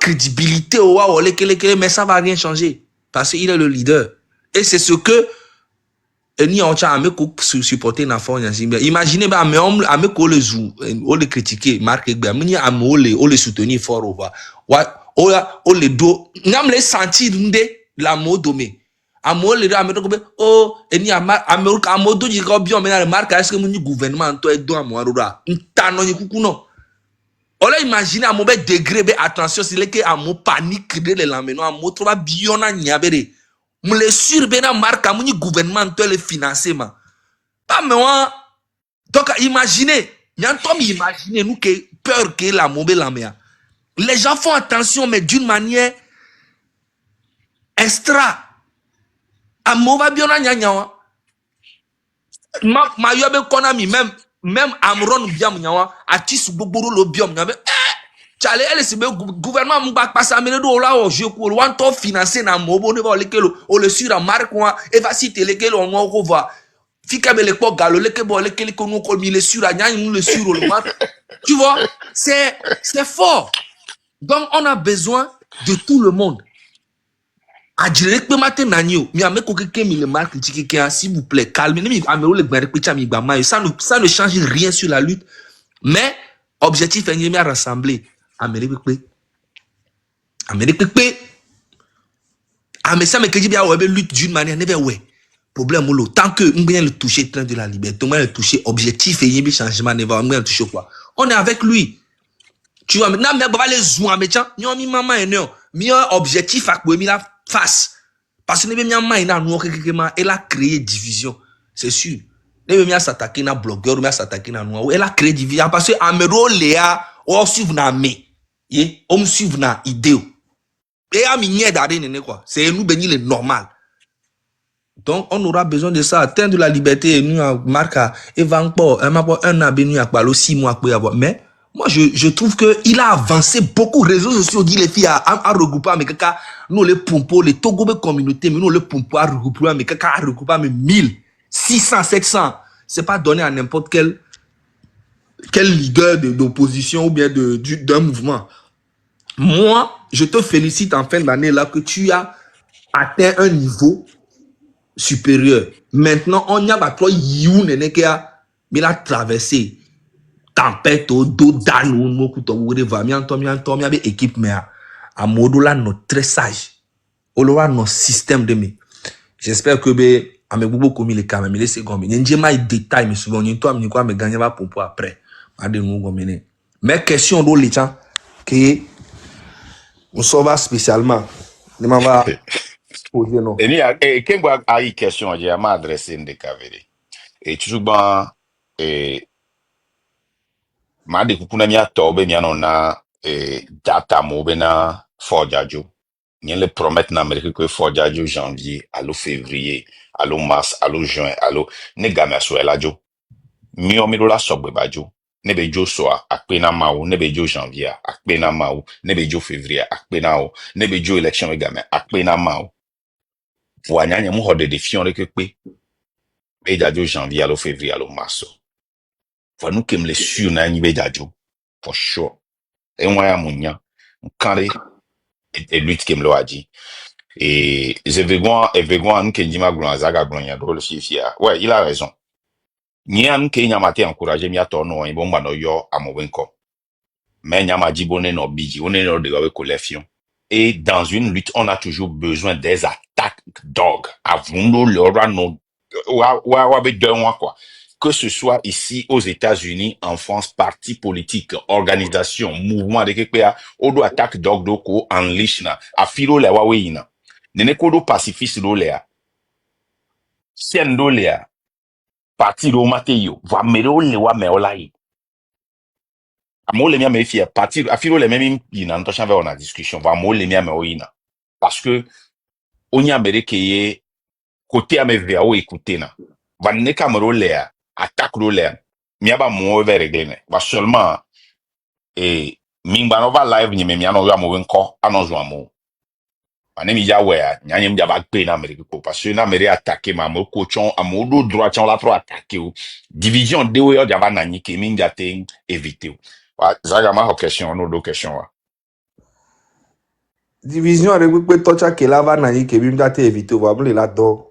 crédibilité mais ça va rien changer parce qu'il est le leader. Et c'est ce que ni on t'a ameko supporter na fond imaginez ba mais on ameko le zou on le critiquer Marc Egbe ni amo le soutenir fort o le do ngam le sentir ndé la modomé amo le ameko be oh ni ameko amodo ji ko bien mais Marc est-ce que mon gouvernement to e do amo arura ntano ni kuku no on l'a imaginé à mon degré be attention c'est que à mon panique de l'ameno à mon trop bien na nyabere me sûr bena marque amuni gouvernement to le financement pas moi donc imaginez yantom imaginez nous que peur que la mobile la mer les gens font attention mais d'une manière extra amova biona nyanya ma yobe konami même amron biam nyawa atis gbogboro lo biom nyabe Chale elle se gouvernement mba passa mene do la o je ko wan to financer na mobo ne va lekelo o le sur marque wa e va citer lekelo on ko va fika be le ko galo lekebo lekeli ko no ko mi le sur anya nous le sur le marque tu vois c'est fort donc on a besoin de tout le monde a dire que matin nanio mi ame ko keke mi le marque tiki s'il vous plaît calme mi ame le gbere pe chami gba mai ça ne change rien sur la lutte mais objectif est de rassembler Amérique mais ça me que bien ouais lutte d'une manière never ouais problème lo tant que on vient le toucher train de la liberté on vient le toucher objectif et y changement ne va on vient le toucher quoi on est avec lui tu vois maintenant mais va les zoom mais tiens ni mi maman et non mi objectif à quoi mi la face parce que ne bien maman na nous quelque elle a créé division c'est sûr ne bien s'attaquer na blogueur mais s'attaquer na nous elle a créé division parce que Amero Léa on suivre na me et on suivre na idée et à minier d'arrêt quoi c'est nous bénir le normal donc on aura besoin de ça atteindre la liberté nous marque et va un an béni à quoi 6 mois après avoir mais moi je trouve que il a avancé beaucoup réseaux sociaux dit les filles à regrouper mais kaka nous les pompo les togo communauté mais nous les pompo à regrouper mais kaka à regrouper mais 1000 600 700 c'est pas donné à n'importe quel leader d'opposition ou bien d'un mouvement. Moi, je te félicite en fin d'année là que tu as atteint un niveau supérieur. Maintenant, on y a pas toi mais la traversé tempête au dos d'anou moku to wure va mi antom équipe mais à modola notre très sage. Olowa notre système de me. J'espère que avec beaucoup comme les caméras mais c'est comme n'y a détail mais souvent n'y toi me quoi me gagner va pour après. Mais question d'eau les gens que on s'en va spécialement ne m'en va poser non Et ni kengwa a une question j'ai m'a adressé de Kavere et toujours ban et ma de kupuna mi atobe mi anona data mo be na forjajo ni le promettre na Amérique que forjajo janvier allo février allo mars allo juin allo ne gamia so elajo mi o mi do la sogbe bajo ne be jo so akpe na mawo ne be jo janvier akpe na mawo ne be jo février akpe na o ne be jo election e gamia akpe na mawo voanyanya mu hode de fion ke pe be jajo janvier allo février allo mars for nous kem le sur na ni be jajo for sure et moi ya munya kare et lutte kem lo aji et je vais voir nous kenjima gronzaga gronya do le fifia ouais il a raison ni am ke nyama te encourager mi ato no bon ba no yo amowenko mais nyama jibone no biji on est no de gawe collection et dans une lutte on a toujours besoin des attaques dog avundo le ora no wa be de moi quoi que ce soit ici aux États-Unis, en France, partis politiques, organisations, mouvements de quelque odo attaque dog doko unleash na afiro le wawe ina nene kodo pacifiste do le sien do le parti do mateyo va mero le wa me olai amo le mia me fia parti afiro le même ina ntosha ve on a discussion va mo le mia me oina parce que oni Amérique ye côté ame via o écouter na va ne camero le attaque do le miaba mo ve régler ne ba seulement et mingba no va live ni me miano ya mo wenko anonzo amo anemi ya we a nyanyem dia ba gbe na Amerique ko parce que na Amerique attaquer ma mo coachon amodo droit on la trop attaquer ou division de we o dia ba nani ke minga te éviter ou wa zaga ma question no do question wa Division avec beaucoup tocha que là va naï que bim date éviter va me la don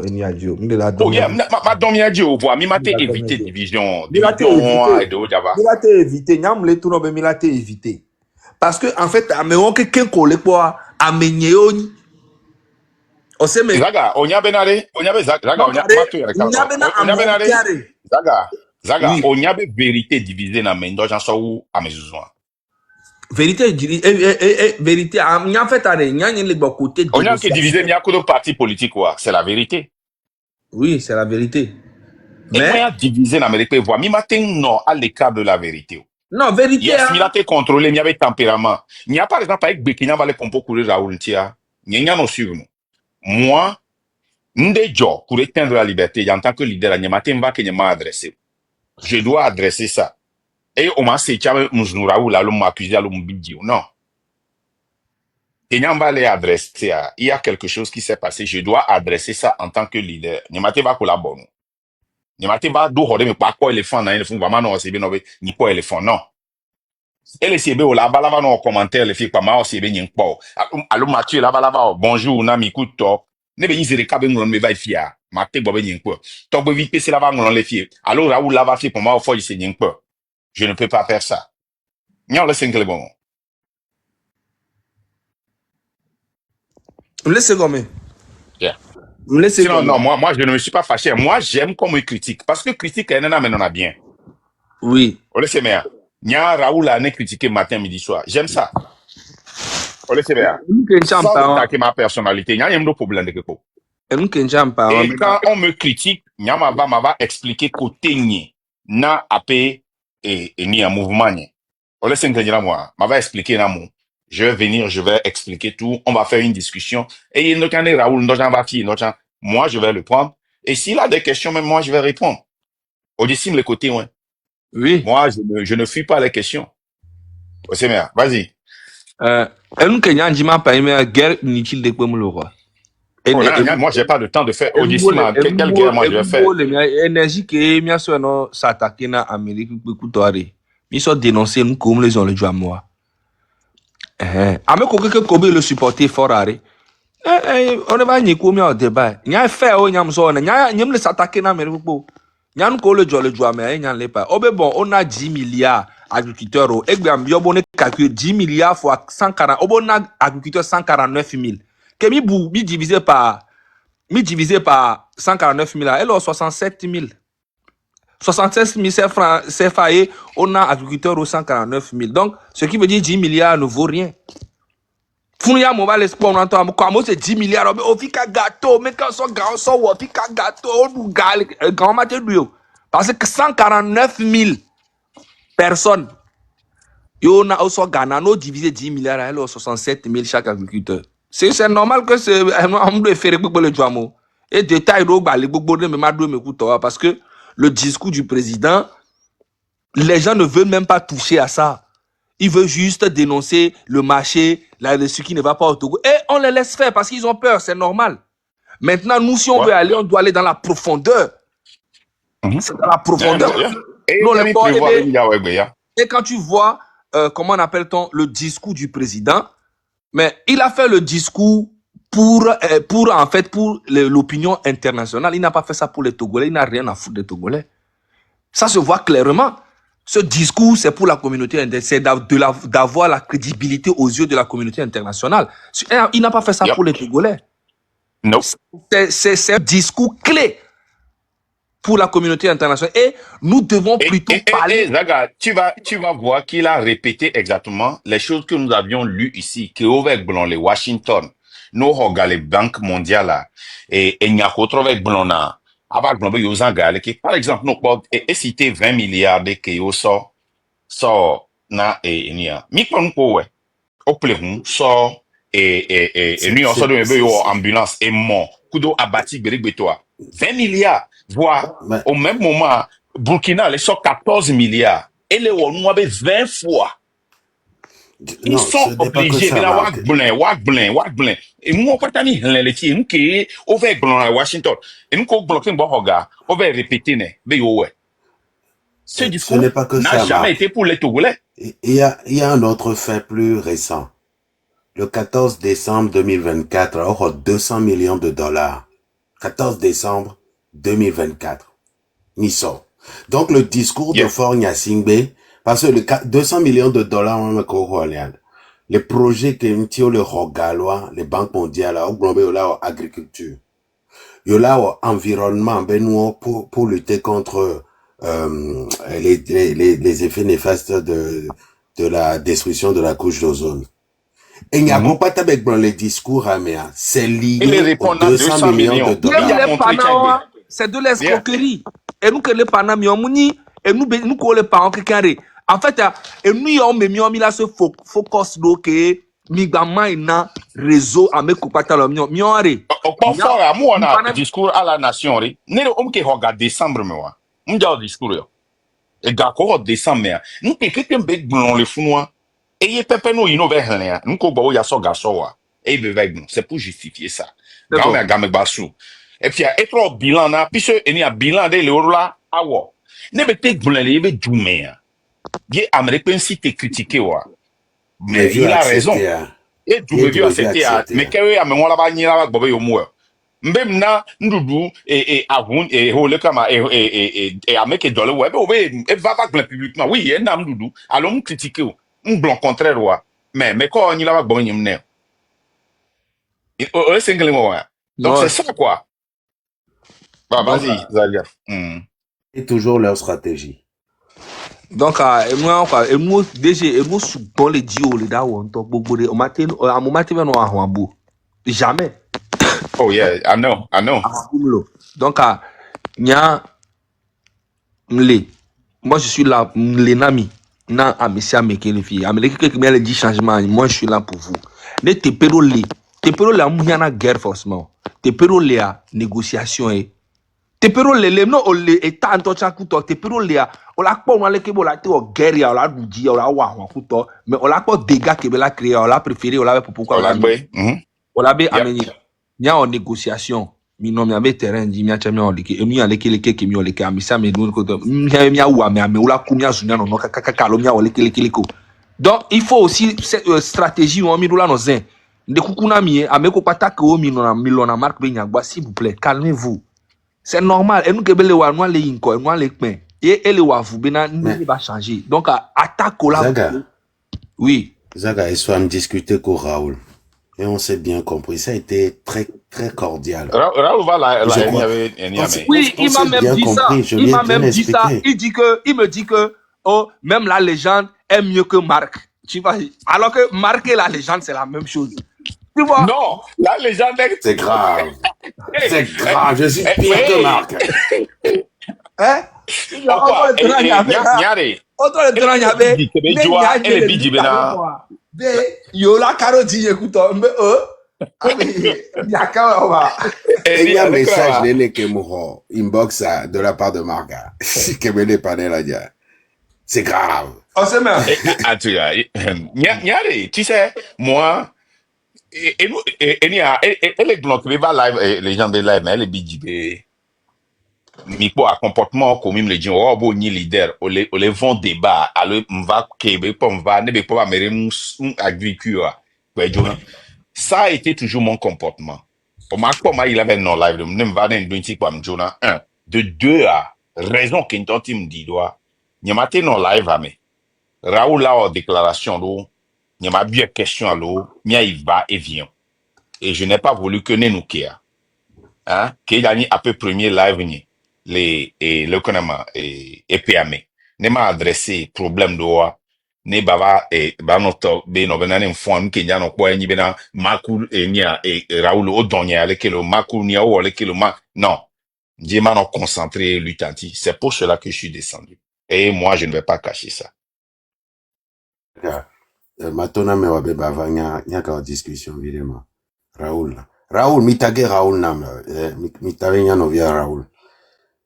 eni adio me la don oh yeah ma don mi adio voix mi mate éviter division me la et de java me la éviter nyam le tout no be me la éviter parce que en fait ameon que ken ko le quoi amenyeoni o se me zaga onya benare onya be zaga onya matu ya onya benare zaga oui. onya be vérité divisée na mendo jan so wu amezuzwa Vérité vérité en fait année nya le côté onya que diviser mi akodo parti politique quoi c'est la vérité oui c'est la vérité mais et moi diviser en Amérique voix mi matin non à l'écart de la vérité non vérité yes mi la te contrôler mi avait tempérament il n'y a par exemple avec Bekina va le pompo courir Raoul Tia nya no suivre moi Ndejo, pour éteindre la liberté, en tant que leader, je dois adresser ça. Et on m'a dit, l'homme m'a accusé, l'homme bidji. Non. Et il y a quelque chose qui s'est passé, je dois adresser ça en tant que leader. Nyamate va collaborer. Nyamate va do hore me pa ko éléphant na éléphant vraiment non c'est bien ni ko éléphant non. Et les CB au là-bas là dans commentaire les filles pas ma CB ni pas. Allô Mathieu là-bas là bonjour na mi kuto. Ne be yizere ka be ngron me ba fia ma te bobe nyenko to bo vite c'est là va ngron les filles alors Raoul là va faire pour moi faut y nyenko je ne peux pas faire ça nya le single bon me laisse gommer yeah me laisse non moi je ne me suis pas fâché moi j'aime qu'on me critique parce que critique elle n'a maintenant bien oui on laisse bien nya Raoul a ne critiquer matin midi soir j'aime ça on laisse bien sans attaquer ma personnalité nya yem no problème de quelque. Et quand on me critique, Nyama va expliquer côté ni na apé et ni un mouvement ni. On laisse un moi, va expliquer na mon. Je vais venir, je vais expliquer tout, on va faire une discussion et il ne can Raoul moi je vais le prendre et s'il a des questions même moi je vais répondre. On décime le côté ouais. Oui. Moi je ne fuis pas les questions. C'est bien, vas-y. Un Kenyan Jima pas aimé guerre inutile de quoi moi, j'ai pas de temps de faire Odissima. Quelle guerre moi je vais faire? Énergie qui m'a sur non s'attaquer na Amérique écoutez. Ils sont dénoncés nous comme les gens le joie moi. Ame ko que Kobe le supporter fort arrêt. On va ni comme au débat. Nya fait o nyam so na nya nyam le s'attaquer na Amérique po. Nya nous ko le joie mais nya le pas. Obe bon on a 10 milliards agriculteurs au egbe yo bon calculer 10 milliards fois 140 obo na agriculteurs 149 000. Que mi divisé par 149 000, elle a 67 000. 76 000 francs CFA et on a agriculteurs au 149 000. Donc, ce qui veut dire 10 milliards ne vaut rien. Founia m'a l'espoir, on entend, comment c'est 10 milliards, on fait gâteau, mais quand on sort, on fait gâteau, on fait grand matin de parce que 149 000 personnes, on a aussi Ghana, divisé 10 milliards, elle a 67 000 chaque agriculteur. C'est normal que c'est un peu faire le joamo. Et détail parce que le discours du président, les gens ne veulent même pas toucher à ça. Ils veulent juste dénoncer le marché, ce qui ne va pas au Togo. Et on les laisse faire parce qu'ils ont peur, c'est normal. Maintenant, nous, si on veut aller, on doit aller dans la profondeur. C'est dans la profondeur. Et quand tu vois, comment on appelle-t-on, le discours du président, mais il a fait le discours pour l'opinion internationale. Il n'a pas fait ça pour les Togolais. Il n'a rien à foutre des Togolais. Ça se voit clairement. Ce discours, c'est pour la communauté internationale. C'est d'avoir la crédibilité aux yeux de la communauté internationale. Il n'a pas fait ça pour les Togolais. Non. C'est un discours clé pour la communauté internationale. Et nous devons plutôt parler... Zaga, tu vas voir qu'il a répété exactement les choses que nous avions lues ici, que avec blanc les Washington, nous regardons les banques mondiales et il y a autre avec blanc là. Avec blanc, il y a qui, par exemple, nous pouvons citer 20 milliards de qui so na et nia. Mi pas nous quoi au plehun so et nous on sort de ambulance et mort. Kudo abattu berek betoa. 20 milliards. Voire, au même moment, Burkina, les sort 14 milliards. Et les Wanois, 20 fois. Ils Non, sont ce n'est pas que obligés. Mais ça, là, Marc. wak blin. Et nous, on va t'en dire, les filles, nous, qui, on va blin à Washington. Et nous, qu'on bloque, on va répéter, mais ouais. Ce Ce discours n'est pas que n'a ça, jamais Marc. été pour les Togolais. Il y a un autre fait plus récent. Le 14 décembre 2024, alors 200 millions de dollars. 14 décembre 2024. Nisso. Donc le discours de Yeah. Fort Nyasingbe, parce que 200 millions de dollars, on a les projets que nous le Rogalois, les banques mondiales, agriculture. Il y a environnement, pour lutter contre les effets néfastes de la destruction de la couche d'ozone. Et il n'y a pas avec les discours améens. C'est Et les lié aux répondants, 200 millions de millions. dollars. Il a montré Tchèque. C'est de l'escroquerie. Et nous que les panamiens, et nous que les parents qui carré. En fait, et nous on met là ce focus donc migama ina réseau avec coupata le mion aré. Au fort, à moi, on a un discours à la nation. N'est le homme qui regarde décembre, moi. On a un discours. Et d'accord, décembre, mais nous, quelqu'un bec blond le founois. Et il y a pépé nous, il nous veut rien. Nous, qu'on va y a son garçon, et il veut c'est pour justifier ça. Gamme à gamme bassou. Et puis, il y a trop bilan, là, puis il y a bilan de l'euro là, ah ouais. Ne me t'es blond, il veut doumer. Il est américain si t'es critiqué, ouais. Mais il a raison. Et du veux accepter, mais qu'il y a, mais on l'a pas ni là, bobé au moins. Même na ndudu et avun et hole kama et avec et dollar web et va pas blanc publiquement oui et na ndudu alors on critiquer on blanc contraire roi mais quand on y la bon yim ne o single moi donc c'est ça quoi bah vas-y Zalia Et toujours leur stratégie. Donc et moi déjà et moi dans les dios les da on to gbogbo de o matin à mon matin no ahwabo jamais. Oh yeah, I know. Donc, nya mle. Moi, je suis là, mle nami. Na amisia meke les filles. Amele qui me dit changement. Moi, je suis là pour vous. Ne te pero le. Te pero le amu yana guerre forcément. Te pero le a négociation et. Te pero le no o le eta antocha kuto. Te pero le a. O la po wan le kebo la te o guerre ya o la duji o la wa kuto. Mais o la po dégâts que la créé o la préféré o la pour pourquoi o la be. O la be ameni. Nya en négociation mi no mi abe terrain di mi acha mi o leke emi aleke leke ke mi o leke amisa me no ko mi mi awa me ula ku mi azunya no kaka lo mi o leke leke ko. Donc il faut aussi cette stratégie on mi dola no zen de kukuna mi ameko pataka o mi no na milona marque be nyagba s'il vous plaît calmez-vous. C'est normal et nous que bele wa no le inko no le pen et ele wa vous bena ni va changer. Donc attaque là. Zaga. Oui. Zaga et soit discuter avec Raoul. Et on s'est bien compris. Ça a été très, très cordial. Raoul va la oui, il m'a même dit ça. Il m'a même dit ça. Il me dit que, oh, même la légende est mieux que Marc. Tu vois? Alors que Marc et la légende, c'est la même chose. Tu vois? Non, la légende est... C'est grave. C'est grave. Je suis pire que Marc. Hein? Yo la carotte écoute il y a un message inbox de la part de Marc c'est grave. Tu sais moi elle est bloquée va live les gens de live mais elle est BJB Miko a comportement comme le dit oh bon ni leader on les vont débat alors on va Québec on va ne pas mettre agriculture ça a été toujours mon comportement au marque pas il avait non live ne va dans une comme Jonah 1 de 2 à raison qu'il tente me dit doit n'y maté non live à mais Raoul a en déclaration l'eau n'y m'a bien question à l'eau mia il va et vient et je n'ai pas voulu que nous kia hein qu'il a à peu premier live ni les et le connama et PAM ne m'a adressé problème de wa ne baba et banoto be no benane mfon kenya no kwa nyi bena makul enia et Raoul odonya avec le makul nia ou avec le ma non j'ai m'en concentré lutanti c'est pour cela que je suis descendu et moi je ne vais pas cacher ça matona me wabe bavanya nyaka discussion évidemment Raoul mitage Raoul nam mitage nya no via Raoul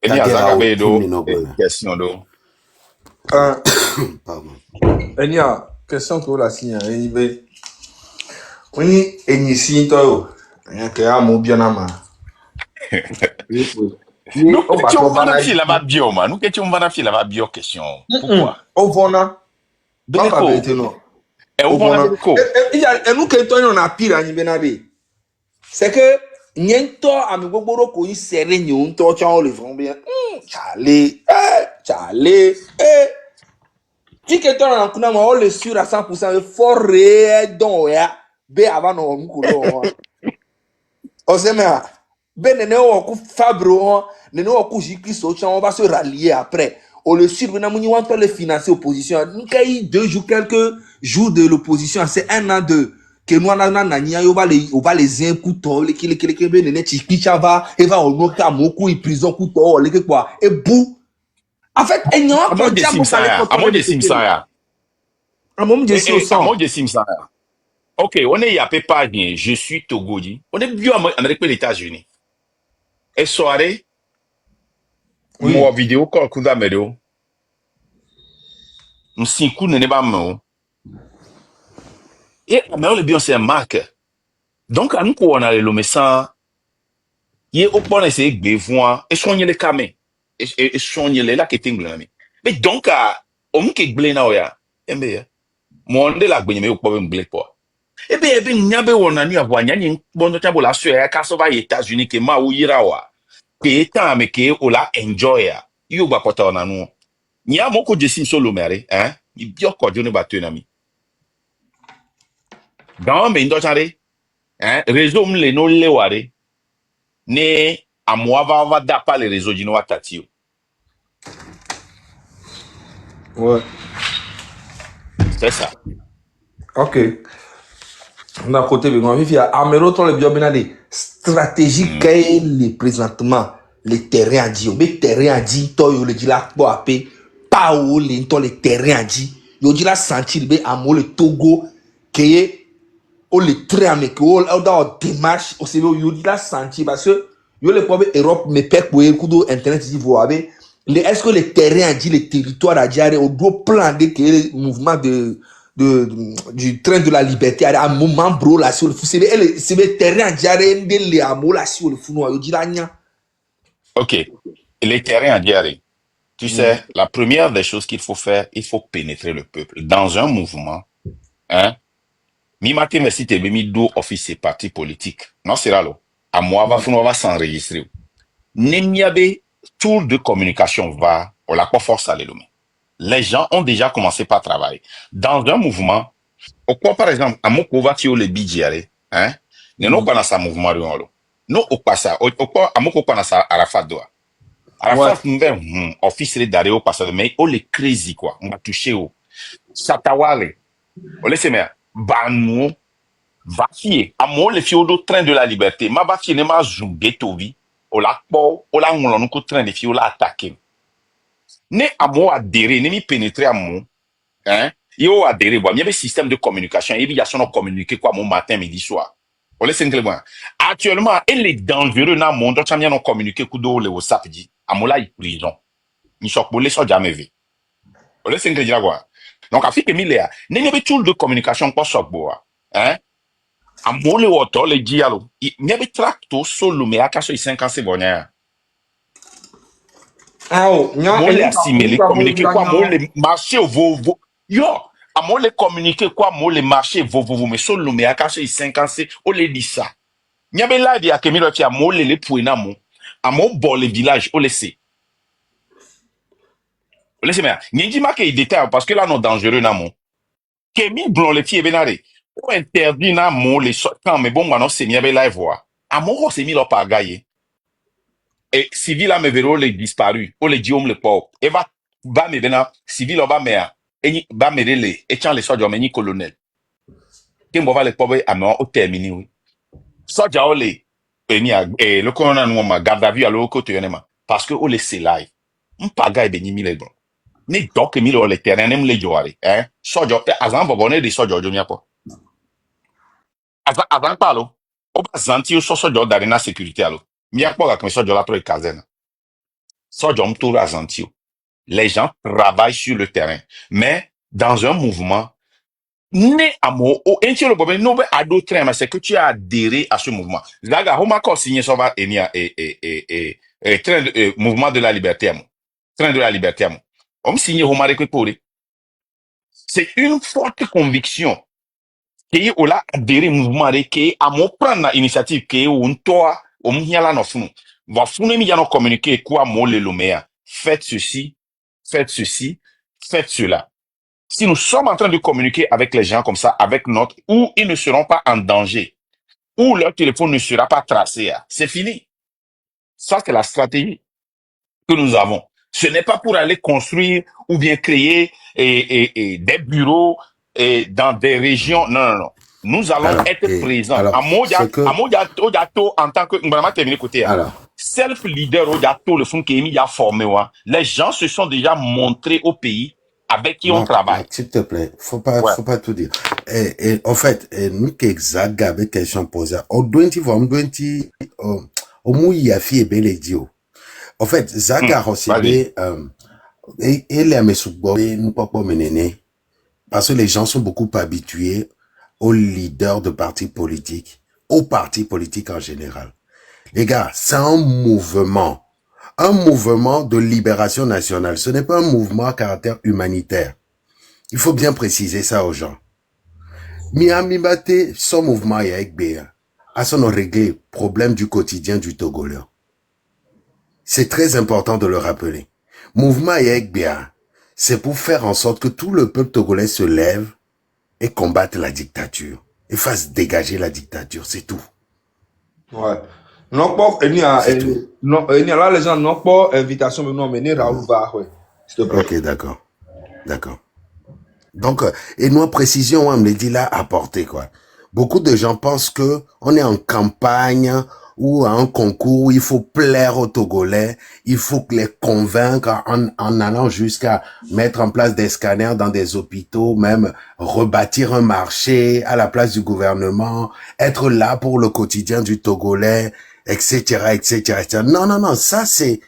Eni Kagera azanga au be do kimino bwana. question do. Pardon. Enya, question que la signe, on y est toi, que a mon bien ama. Oui, oui. Ni Nous o que tu bato vas bana fil là va bio man. Nous que tu vas fil là va bio question. Pourquoi? o vona, pas la Beneko. vérité non. E O on va vona. beneko. Il y a nous que toi on a pire ani benabe. C'est que nyento ami gbogboro ko yi sere ni on to cha o le fun bien. Chale. Tu que toi on kuna mo o le sûr à 100% fort réel don ya be avant no mu ko lo. O se me ben nene o ku fabro nene o ku jikristo cha on va se rallier après. On le suit, on va les financer opposition. Nous avons 2 jours, quelques jours de l'opposition, c'est 1 an de que nous on va les incouter, les nene chikichava, et va au noka moku et prison couteau, les quoi, et bou. En fait, il y a un Amo de diable qui Simsaya. Amo de Simsaya. un moment de au Amo sang. de Simsaya. Ok, on est yapé pas bien. Je suis Togodi. On est bio Amérique les États-Unis. Et soirée, Oui. mon vidéo call kunda medo. Msinku nene ba mo. Et mais le bien c'est un marque. Donc à nous qu'on a le message, il au point essayer de voir et soigner les camés. Et soigner les là qui tingle mais donc à on qui glé na oya. Embe. Mon de la gbenye me au problème glé quoi. Ebe nyabe wona ni avo anya ni bondo tabo la so ya kaso ba États-Unis ke ma wo yira wa. Ke eta me ke o la enjoy ya. Yo ba kota ona no. Nya moko jesi solo mere, hein? Ni bio ko joni ba tu na mi. Dans me ndo chare, hein? Réseau mle no le ware. Ne amwa va da pa le réseau dino watati yo. Ouais. C'est ça. Ok. On a côté, on vit à Amero, ton le bien des stratégie qu'est les présentement, les terrains à dire, mais terrain à dire, toi, yo le dit là, pour appeler, pas où les, toi, les terrains à dire, yo dit là, sentir, mais à moi, le Togo, qui est, ou le train, mais que, ou dans démarche, au CV, yo dit là, sentir, parce que, yo le problème Europe, mais pek, pour coup de internet, dit, vous avez, est-ce que les terrains à dire, les territoires à dire, on doit planer que le mouvement du train de la liberté à un moment bro là sur le fou c'est le terrain diaré les amours là sur le fou noir yo dit là nya. OK. Les terrains à diarrhée. Tu sais, la première des choses qu'il faut faire, il faut pénétrer le peuple. Dans un mouvement, hein, mi mati merci te mi do office et parti politique. Non, c'est là, là. À moi, va s'enregistrer. Nemiabe, tour de communication va, on l'a pas force à l'éloigner. Les gens ont déjà commencé par travailler. Dans un mouvement, au quoi, par exemple, à mon va tu le bidjare, hein, ne non pas dans sa mouvement, là. Non, au pas ça, au quoi, à mon pas dans sa Arafat doa. Arafat, office les d'arrêt au passage, mais on les crazy, quoi. On va toucher au. Satawale. On laisse, mais, banou, va fier. À moi, le fio do train de la liberté. Ma va fier, ne m'a zoom ghetto vi. O la po, o la on nous train de fio la attaquer. Ne à moi adhérer, ne mi pénétrer à moi. Hein? Yo adhérer, bon, il y avait système de communication. Il y a son communiquer quoi, mon matin, midi, soir. On laisse un actuellement, elle est dangereux dans le monde. Donc, on communiquer coup le WhatsApp dit. À moi, là, il prison. Il choque pour les gens jamais vu. On laisse un quoi. Donc, à fait que Miléa, ne y avait tool de communication pas choc bois. Hein? À moi, le auto, le dialogue. Il y avait tracto solo, mais à casse 50 secondes. Ah oh, Moi, les assimiler, communiquer quoi, moi, les marchés vos. Yo! À moi, les communiquer quoi, moi, les marchés vos, mais solo, mais à casse 50 secondes, on les dit ça. Il y avait là, il y a que mille à moi, les pouina, moi. À mon bord, les villages, on les sait. On les sait, mais, n'y dit pas qu'il y a des détails, parce que là, non, dangereux, na mon. Kémi blon les filles, benare. On interdit, na mon, les quand, mais bon, maintenant, c'est mieux, là, voir. À mon, c'est mis là, par gaillé. Et civil a me véro les disparu, ou les diom le pauvre. Et va me vena, civil va me et va me les, et tiens les soldats, mais ni colonel. Qui m'en va les pauvres à moi, au terminé, oui. Soldats, les, et le colonel, nous, ma garde à vue à l'eau côté, parce que, on les c'est live. M'paga et béni mille bon. Ni donc, mille les terrains, n'aime les jouer, hein. Soldats, avant, va bonner des soldats, je n'y a pas. Avant, parlo. On va sentir au soldats d'arena sécurité, alors. M'y a pas, comme soldats là, pour les casernes. Sojom Tour Azantio. Les gens travaillent sur le terrain. Mais dans un mouvement, né à mon le problème, non, à d'autres, mais c'est que tu as adhéré à ce mouvement. Zaga, on m'a encore signé ça va mouvement de la liberté, train de la liberté, on me signe Roma Rekwe. C'est une forte conviction que on a adhéré au mouvement que à mon prendre l'initiative que on toi on m'y a là non fou. Va fou ne m'y a non communiquer quoi mon le lomea. Faites ceci, faites ceci, faites cela. Si nous sommes en train de communiquer avec les gens comme ça, avec notre, où ils ne seront pas en danger, où leur téléphone ne sera pas tracé, c'est fini. Ça, c'est la stratégie que nous avons. Ce n'est pas pour aller construire ou bien créer des bureaux dans des régions. Non, non, non. Nous allons être présents. Alors, c'est que... En tant que, alors, self-leader, le fond qui est formé, les gens se sont déjà montrés au pays avec qui on travaille. S'il te plaît, faut pas tout dire. Et en fait, nous qui exact avec question posée, au mouille a fait bel idiot. En fait, Zaga aussi, et les Messouboué, nous pas mener, parce que les gens sont beaucoup habitués aux leaders de partis politiques, aux partis politiques en général. Les gars, c'est un mouvement de libération nationale. Ce n'est pas un mouvement à caractère humanitaire. Il faut bien préciser ça aux gens. Miami Bate, son mouvement est avec BA, à son régler problème du quotidien du Togolais. C'est très important de le rappeler. Mouvement Yek Bia, c'est pour faire en sorte que tout le peuple togolais se lève et combatte la dictature. Et fasse dégager la dictature, c'est tout. Ouais. Non, pas, il y a là, les gens n'ont pas invitation, mais non, mais Raoul va, ouais. S'il te plaît. Ok, d'accord. D'accord. Donc, et nous, précision, on me l'a dit là, apporter, quoi. Beaucoup de gens pensent que on est en campagne ou à un concours où il faut plaire aux Togolais, il faut les convaincre en allant jusqu'à mettre en place des scanners dans des hôpitaux, même rebâtir un marché à la place du gouvernement, être là pour le quotidien du Togolais, etc., etc., etc. Non, non, non, ça c'est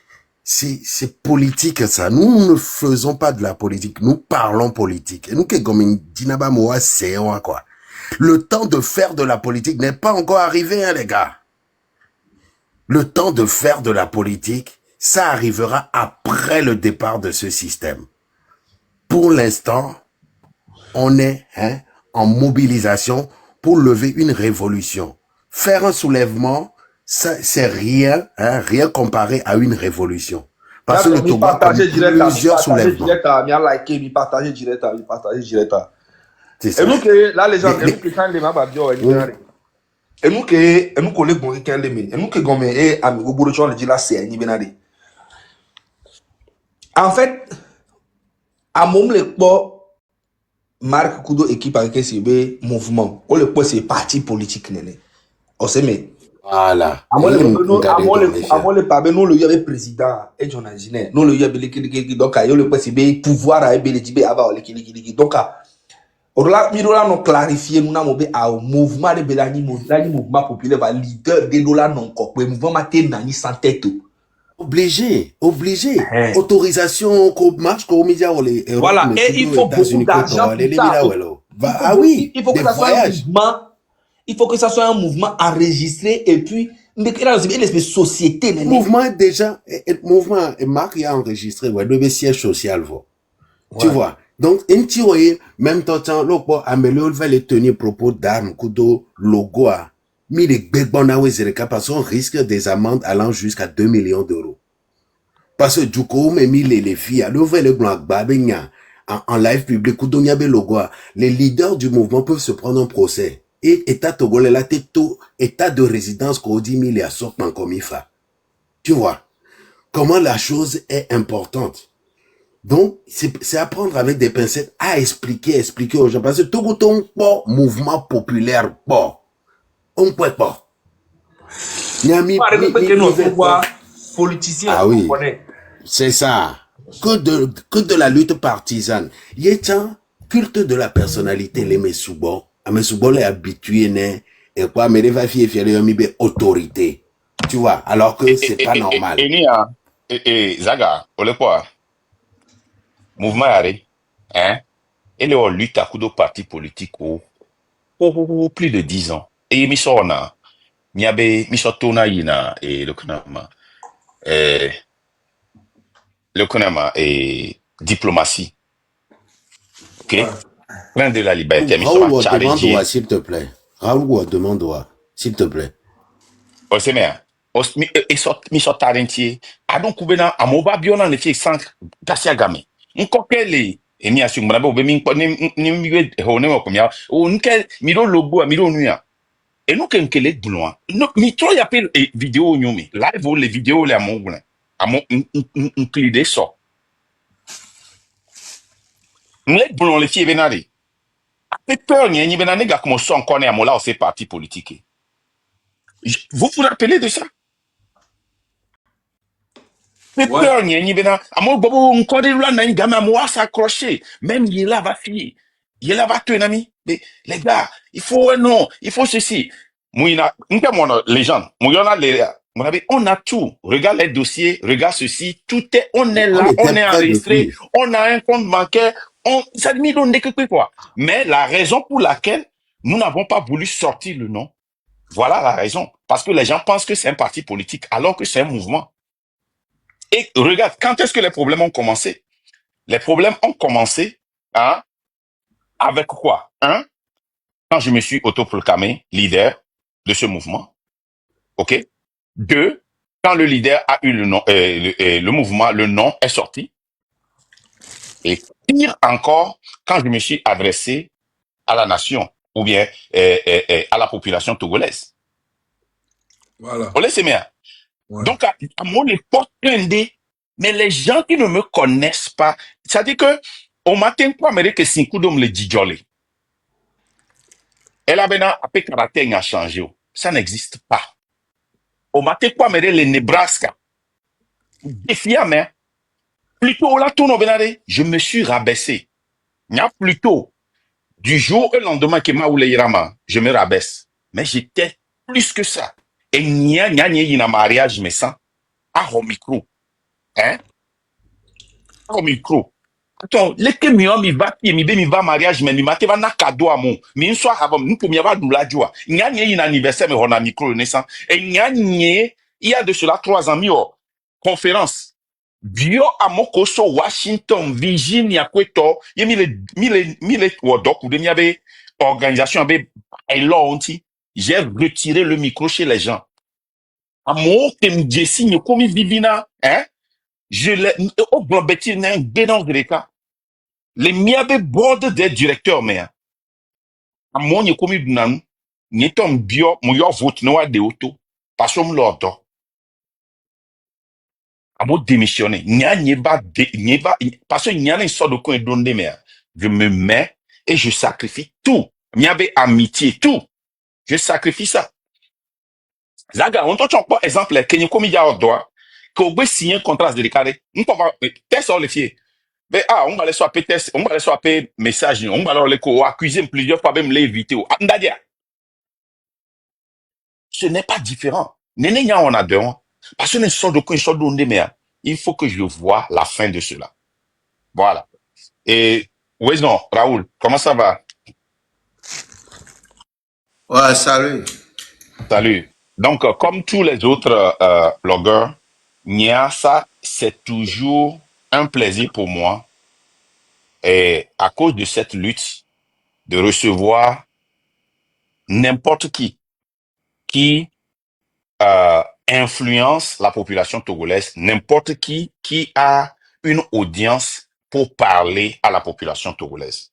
politique, ça. Nous ne faisons pas de la politique, nous parlons politique. Et nous, comme Dinaba Moa, c'est quoi. Le temps de faire de la politique n'est pas encore arrivé, hein, les gars. Le temps de faire de la politique, ça arrivera après le départ de ce système. Pour l'instant, on est en mobilisation pour lever une révolution. Faire un soulèvement, ça, c'est rien, rien comparé à une révolution. Parce que le Togo a plusieurs soulèvements. Partager direct. C'est ça. Et nous que là les gens, et nous que quand les mabas bio et nous que les bons quand les et nous que gomme et amigo bourgeois le dit là c'est ni benade. En fait, à mon le pas Marc Kudo équipe avec CB mouvement, on le pas c'est parti politique néné. On sait mais voilà. À moi le pas nous le y avait président et journaliste. Nous le y avait donc il le pas c'est pouvoir à belé avant le donc Orla mirola non clarifier nous na mobe a mouvement de belani mouvement populaire va leader de dola non ko mouvement maté nani sans tête. Obligé. Autorisation qu'on marche comme média ou les voilà, et il faut beaucoup d'argent ah oui, il faut que ça soit un mouvement, il faut que ça soit un mouvement enregistré et puis une espèce société mouvement déjà mouvement et Marc a enregistré le siège social tu vois. Donc, même temps, l'autre améliore va les tenir propos d'armes, kudo, logo, mais les bébonaoué zereka parce qu'on risque des amendes allant jusqu'à 2 millions d'euros. Parce que du coup, même les filles, alors le blanc babenya en live public, kudo nyabe logo, les leaders du mouvement peuvent se prendre un procès. Et état togolais la tête état de résidence qu'on dit mille à sortant comme il fait. Tu vois, comment la chose est importante. Donc, c'est apprendre avec des pincettes à expliquer aux gens. Parce que tout le temps, mouvement populaire, on ne peut pas. Politicien, ah oui, c'est ça. Que de la lutte partisane. Il y a un culte de la personnalité, les Mesoubo. Mesoubo est habitué, et quoi, mais les va fier autorité. Tu vois, alors que c'est pas normal. Et Zaga, ole quoi? Mouvement Yare, hein? Elle est en lutte à coup de parti politique plus de 10 ans. Et mi sona, mi sotona yina, et eh, le konama, et diplomatie, ok? Ouais. Plein de la liberté, mi Raoul, sera demande-moi, challenger. s'il te plaît. Raoul, demande-moi, s'il te plaît. Osemea, mi so talentier. Adon kubena amoba biona ne fi sank gasia game. Nkoke le emi asu mna be mi nko ni mi we ho ne ko mia. O nke mi do logo mi do nuya. E no ken kele gblon. No mi tro ya pe vidéo nyumi. Live o le vidéo le amonguna. Amo include so. Nle gblon le fi benari. Pe peur ni benani ga comme so encore ne amola o c'est parti politique. Vous vous rappelez de ça? Mais Ouais. peur ni bena amo bobo nkode lula na ngama mo s'accrocher même il là va fier il là va tuer ami mais les gars il faut non il faut ceci mouina nke mon légende mouyona les mon ami on a tout regarde les dossiers regarde ceci tout est on est On là on était est près de enregistré lui. on a un compte bancaire on ça ne donne que quoi mais la raison pour laquelle nous n'avons pas voulu sortir le nom voilà la raison parce que les gens pensent que c'est un parti politique alors que c'est un mouvement. Et regarde, quand est-ce que les problèmes ont commencé? Les problèmes ont commencé hein, avec quoi? Un, quand je me suis autoproclamé leader de ce mouvement. OK? Deux, quand le leader a eu le nom, le mouvement, le nom est sorti. Et pire encore, quand je me suis adressé à la nation ou bien à la population togolaise. Voilà. On laisse bien. Ouais. Donc, à mon époque, mais les gens qui ne me connaissent pas, c'est-à-dire que au matin, quoi, mais que Sinkudom le dijole. Elle a bien appelé caractère a changé. Ça n'existe pas. Au matin, quoi, mais le Nebraska. Défiant, mais plutôt là, tout je me suis rabaissé. Il y a plutôt du jour au lendemain que ma ou le Irama, je me rabaisse. Mais j'étais plus que ça. Et il y a un mariage, mais sans, à au micro. Hein? Au micro. Attends, leke mi mi va pi mi be mi va mariage mais mi mate va na cadeau à mon mi nso havom nous pour mi va doula joie nyanye yin anniversaire me hona micro naissant et nyanye il y a de cela 3 ans mi o conférence bio amoko so Washington Virginia kweto ye mi le wodok ou de mi abe organisation abe elonti j'ai retiré le micro chez les gens amo que me jesi ni komi vivina hein je l'ai au globeti na bénon de l'état. Les miabe board des directeurs mais à mon y komi dunan ni tom bio mo yo vote no wa de auto parce que l'ordre à mo démissionner n'y ba parce que n'y a une sorte de coin donné mais je me mets et je sacrifie tout miabe amitié tout je sacrifie ça zaga on touche pas exemple que ni komi ya ordre que on veut signer un contrat de déclaré on peut pas test sur les fiers. Mais on va les swapper test, on va les swapper message, on va leur les accuser plusieurs fois même les éviter. Ce n'est pas différent. Néné y a on a deux. Parce que sort de quoi sort de mais il faut que je vois la fin de cela. Voilà. Et oui non, Raoul, comment ça va? Ouais, salut. Salut. Donc comme tous les autres blogueurs, Nia, ça c'est toujours un plaisir pour moi et à cause de cette lutte de recevoir n'importe qui influence la population togolaise, n'importe qui a une audience pour parler à la population togolaise.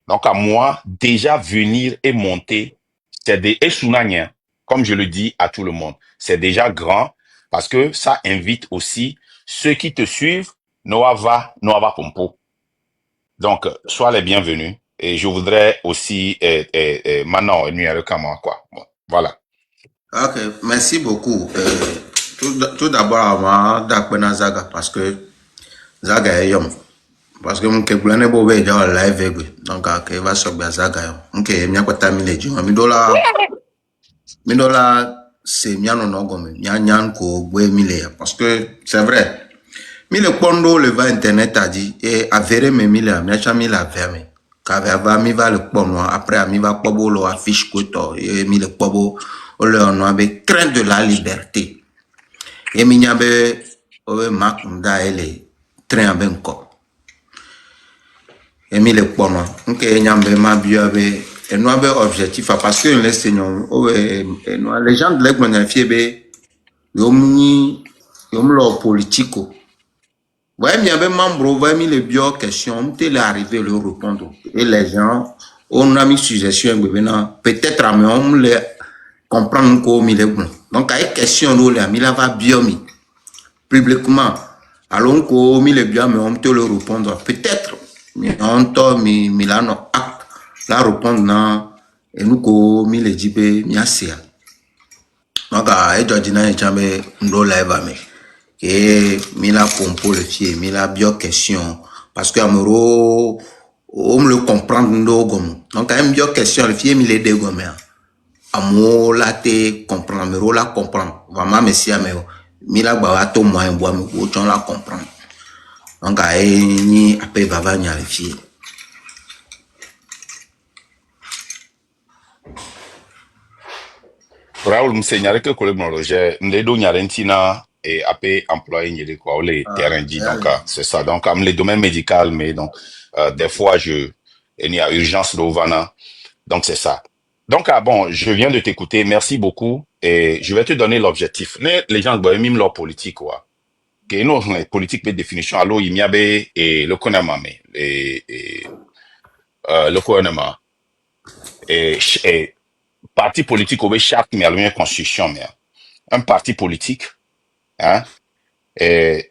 Donc à moi, déjà venir et monter, c'est des Esunaniens, comme je le dis à tout le monde, c'est déjà grand parce que ça invite aussi ceux qui te suivent, Noava Pompo. Donc, sois les bienvenus. Et je voudrais aussi maintenant nuire comment quoi. Bon, voilà. Ok, merci beaucoup. Tout d'abord, avant d'appeler Zaga, parce que Zaga est homme. Parce que mon keblane bo be ja live donc il va se Zaga. Ok, mi akwata mi leji. Mi dola c'est miano no gomme nyan ko gwe mile parce que c'est vrai mile pondo le va internet a dit et avéré me mile mi acha mile avéré va mi va le pono après mi va pobo lo affiche koto et mile pobo o le on avait train de la liberté et mi nyabe o mak nda ele train ben ko et mile pono nke nyambe ma biabe et nous avons objectif parce que les seigneurs les gens de l'église fiebe yomi lo politico ouais il y avait membre ouais mis les bio questions on t'est arrivé le répondre et les gens on a mis suggestion peut-être à on les comprendre comme il est bon donc avec question là il va bio mis publiquement alors qu'on mis les bio mais on te le répondre peut-être mais on t'a mis Milano la répondre non et nous ko mi le jibe mi asia maka e jodina e jambe ndo live ame et mi la pompo le fie mi la bio question parce que amoro on me le comprendre ndo gomo donc quand bio question le fie mi le de gomo amo la te comprendre amoro la comprendre vraiment merci ame mi la gba wa to mo en bois mi ko chon la comprendre donc ni ape baba nya le fie. Raoul msenyare que collègue mon j'ai m'ledo nyarentina et après employé nyere quoi ou les terrains dit donc c'est ça donc comme les domaines médical mais donc des fois il y a urgence d'ovana donc c'est ça donc bon je viens de t'écouter merci beaucoup et je vais te donner l'objectif les gens bah même leur politique quoi que nous politique de définition allo il y avait et le konama mais et le konama et parti politique au chaque mais à constitution mais un parti politique hein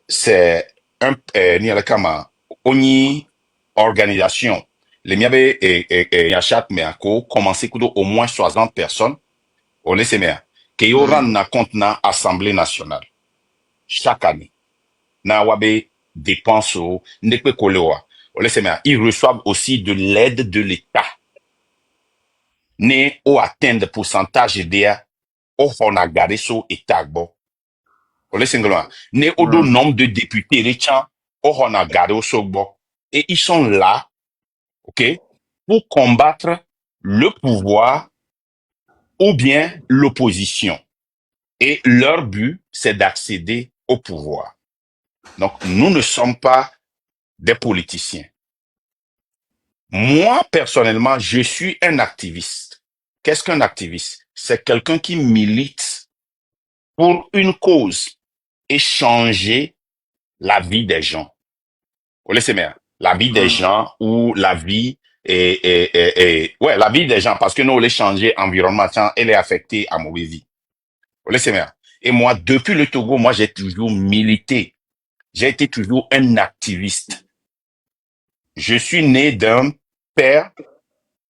c'est un ni ala kama oni organisation les miabe et à chaque mais à commencer au moins 60 personnes on laisse mais que y aura na compte na assemblée nationale chaque année na wabe dépenses au nekwe kolewa on laisse mais ils reçoivent aussi de l'aide de l'État ne au atteindre pourcentage d'ea au honagare so etagbo o lesenglo ne au nombre de députés richan au honagare au sogbo et ils sont là OK pour combattre le pouvoir ou bien l'opposition et leur but c'est d'accéder au pouvoir donc nous ne sommes pas des politiciens. Moi, personnellement, je suis un activiste. Qu'est-ce qu'un activiste? C'est quelqu'un qui milite pour une cause et changer la vie des gens. Vous laissez bien. La vie des gens ou la vie ouais, la vie des gens parce que nous, on les changer environnement, elle est affectée à mauvaise vie. Vous laissez bien. Et moi, depuis le Togo, moi, j'ai toujours milité. J'ai été toujours un activiste. Je suis né d'un père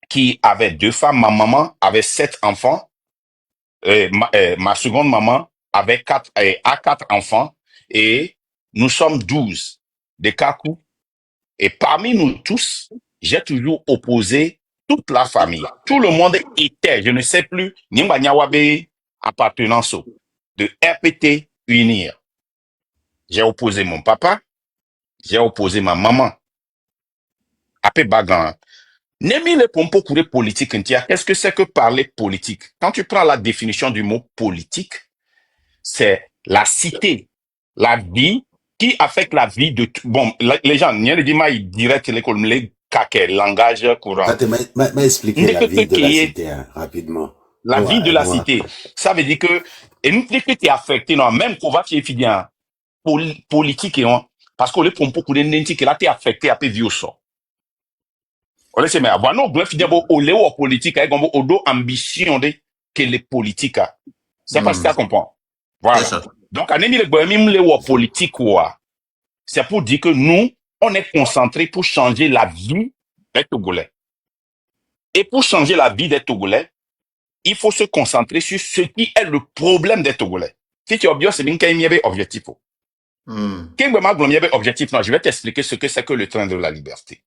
qui avait 2 femmes. Ma maman avait 7 enfants. Ma seconde maman avait 4 enfants. Et nous sommes 12 de Kakou. Et parmi nous tous, j'ai toujours opposé toute la famille. Tout le monde était, je ne sais plus, Nimba Nyawabe appartenance de RPT Unir. J'ai opposé mon papa. J'ai opposé ma maman. Après Bagan. Nemi le pompo couré politique, qu'est-ce que c'est que parler politique? Quand tu prends la définition du mot politique, c'est la cité, la vie qui affecte la vie de tout. Bon, les gens, ils diraient que l'école, les langage courant. M'a expliqué la vie de la cité, hein, rapidement. La vie de la cité. Ça veut dire que, et nous, que tu es affecté, non, même qu'on va faire étudiant, politique, et on, parce que les pompo couré, que là, tu es affecté à peu vieux sort. On laisse mais avant nous bref diabo au léo politique avec au do ambition de que les politiques c'est parce que tu comprends voilà donc anemi le boyemim léo politique quoi c'est pour dire que nous on est concentré pour changer la vie des Togolais et pour changer la vie des Togolais il faut se concentrer sur ce qui est le problème des Togolais si tu obvious c'est bien qu'il y avait objectif objectif non je vais t'expliquer ce que c'est que le train de la liberté.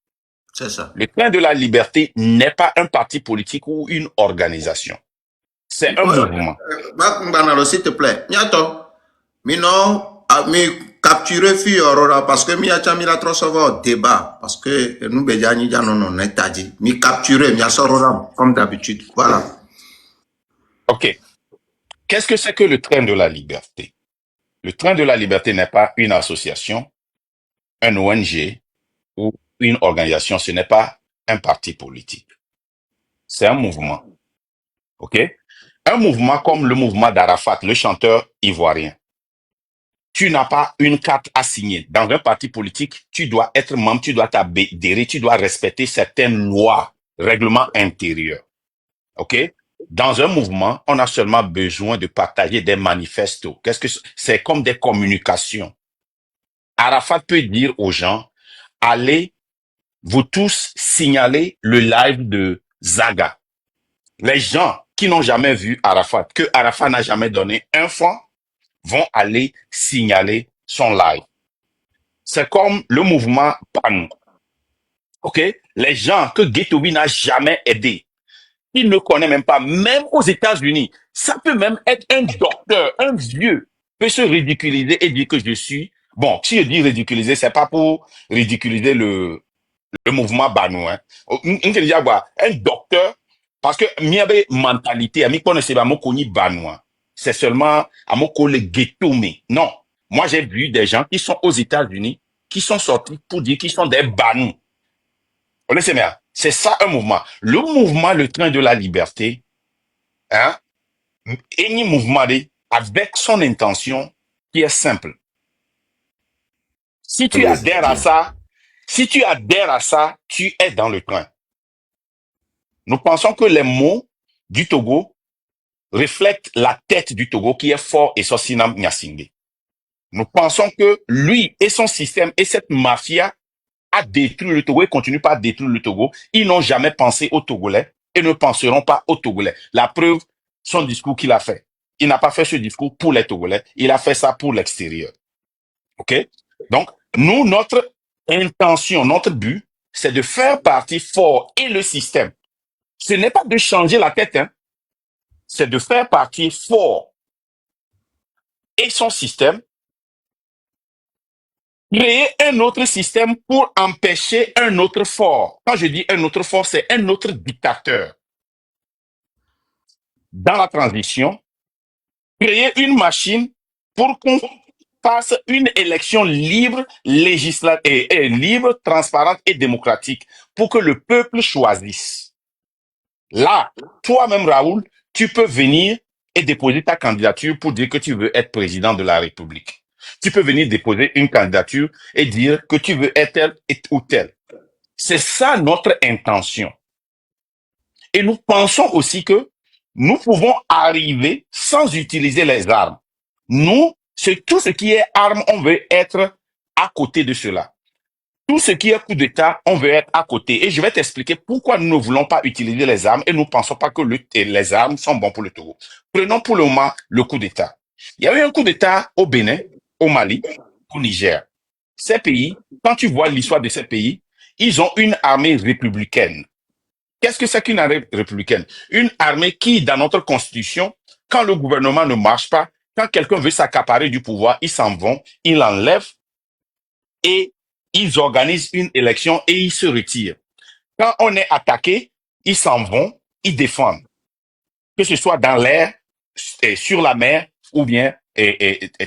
C'est ça. Le train de la liberté n'est pas un parti politique ou une organisation. C'est un mouvement. Banalo, s'il te plaît. Miato, mino, mi capturer fi aurora parce que mi acha mi la trossova au débat parce que nous bejani ja non non netadi. Mi capturer mi aurora comme d'habitude. Voilà. OK. Qu'est-ce que c'est que le train de la liberté? Le train de la liberté n'est pas une association, un ONG ou une organisation. Ce n'est pas un parti politique. C'est un mouvement. OK? Un mouvement comme le mouvement d'Arafat, le chanteur ivoirien. Tu n'as pas une carte à signer. Dans un parti politique, tu dois être membre, tu dois t'adhérer, tu dois respecter certaines lois, règlements intérieurs. OK? Dans un mouvement, on a seulement besoin de partager des manifestos. Qu'est-ce que c'est? Comme des communications. Arafat peut dire aux gens, allez, vous tous signaler le live de Zaga. Les gens qui n'ont jamais vu Arafat, que Arafat n'a jamais donné un franc, vont aller signaler son live. C'est comme le mouvement PAN. OK? Les gens que Guettobi n'a jamais aidé, il ne connaît même pas, même aux États-Unis. Ça peut même être un docteur, un vieux, peut se ridiculiser et dire que je suis. Bon, si je dis ridiculiser, c'est pas pour ridiculiser le mouvement Banou. Hein. Un docteur, parce que il y a une mentalité, c'est seulement à mon collègue ghetto, mais non. Moi, j'ai vu des gens qui sont aux États-Unis, qui sont sortis pour dire qu'ils sont des Banous. Vous laissez bien. C'est ça un mouvement. Le mouvement, le train de la liberté, hein, est un mouvement avec son intention qui est simple. Si tu adhères à ça, tu es dans le train. Nous pensons que les mots du Togo reflètent la tête du Togo qui est fort et Sosinam Nyasingbe. Nous pensons que lui et son système et cette mafia a détruit le Togo et continue pas à détruire le Togo. Ils n'ont jamais pensé aux Togolais et ne penseront pas aux Togolais. La preuve, son discours qu'il a fait. Il n'a pas fait ce discours pour les Togolais, il a fait ça pour l'extérieur. OK? Donc, nous, notre intention, notre but, c'est de faire partie fort et le système. Ce n'est pas de changer la tête, hein. C'est de faire partie fort et son système, créer un autre système pour empêcher un autre fort. Quand je dis un autre fort, c'est un autre dictateur. Dans la transition, créer une machine pour qu'on fasse une élection libre, législative, libre, transparente et démocratique pour que le peuple choisisse. Là, toi-même, Raoul, tu peux venir et déposer ta candidature pour dire que tu veux être président de la République. Tu peux venir déposer une candidature et dire que tu veux être tel ou tel. C'est ça notre intention. Et nous pensons aussi que nous pouvons arriver sans utiliser les armes. Nous, c'est tout ce qui est armes, on veut être à côté de cela. Tout ce qui est coup d'État, on veut être à côté. Et je vais t'expliquer pourquoi nous ne voulons pas utiliser les armes et nous ne pensons pas que les armes sont bons pour le Togo. Prenons pour le moment le coup d'État. Il y a eu un coup d'État au Bénin, au Mali, au Niger. Ces pays, quand tu vois l'histoire de ces pays, ils ont une armée républicaine. Qu'est-ce que c'est qu'une armée républicaine? Une armée qui, dans notre constitution, quand le gouvernement ne marche pas, quand quelqu'un veut s'accaparer du pouvoir, ils s'en vont, ils l'enlèvent et ils organisent une élection et ils se retirent. Quand on est attaqué, ils s'en vont, ils défendent. Que ce soit dans l'air, sur la mer ou bien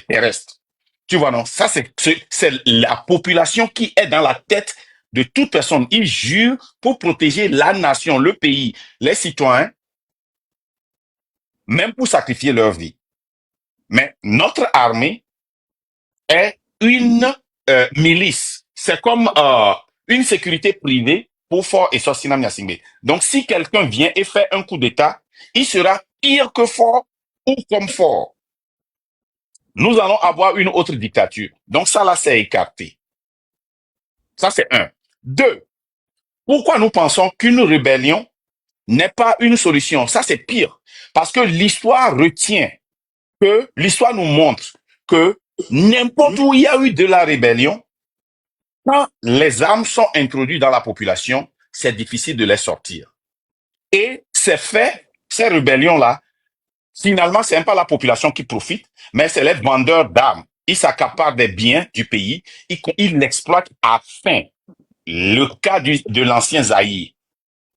terrestre. Tu vois, non? Ça, c'est la population qui est dans la tête de toute personne. Ils jurent pour protéger la nation, le pays, les citoyens, même pour sacrifier leur vie. Mais notre armée est une milice. C'est comme une sécurité privée pour Fort et Sosinam Nyasingbe. Donc, si quelqu'un vient et fait un coup d'État, il sera pire que Fort ou comme Fort. Nous allons avoir une autre dictature. Donc, ça, là, c'est écarté. Ça, c'est un. Deux, pourquoi nous pensons qu'une rébellion n'est pas une solution? Ça, c'est pire. Parce que l'histoire retient que, l'histoire nous montre que n'importe où il y a eu de la rébellion, quand les armes sont introduites dans la population, c'est difficile de les sortir. Et c'est fait, ces rébellions-là, Finalement, c'est même pas la population qui profite, mais c'est les vendeurs d'armes. Ils s'accaparent des biens du pays, ils l'exploitent afin. Le cas de l'ancien Zaïre,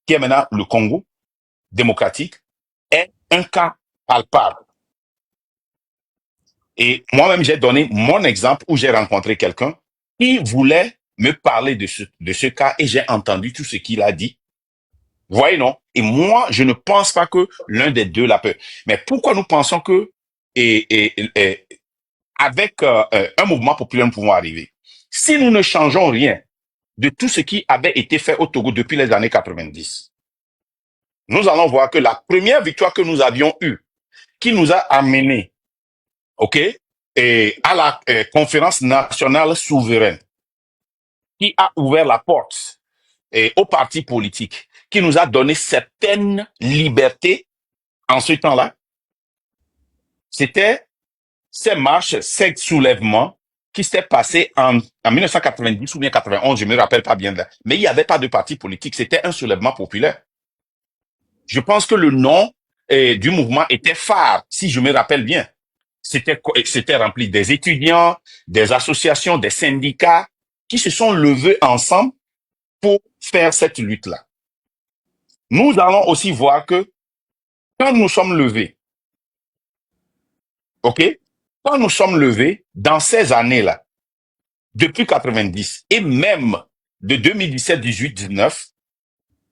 qui est maintenant le Congo démocratique, est un cas palpable. Et moi-même, j'ai donné mon exemple où j'ai rencontré quelqu'un qui voulait me parler de ce cas et j'ai entendu tout ce qu'il a dit. Vous voyez, non? Et moi, je ne pense pas que l'un des deux l'a peur. Mais pourquoi nous pensons que avec un mouvement populaire, nous pouvons arriver? Si nous ne changeons rien de tout ce qui avait été fait au Togo depuis les années 90, nous allons voir que la première victoire que nous avions eue, qui nous a amené, OK, et à la conférence nationale souveraine, qui a ouvert la porte aux partis politiques, qui nous a donné certaines libertés en ce temps-là, c'était ces marches, ces soulèvements qui s'étaient passés en 1990 ou bien 91, je me rappelle pas bien. Mais il n'y avait pas de parti politique, c'était un soulèvement populaire. Je pense que le nom du mouvement était phare, si je me rappelle bien. C'était rempli des étudiants, des associations, des syndicats qui se sont levés ensemble pour faire cette lutte-là. Nous allons aussi voir que quand nous sommes levés, OK, quand nous sommes levés dans ces années-là, depuis 90 et même de 2017, 18, 19,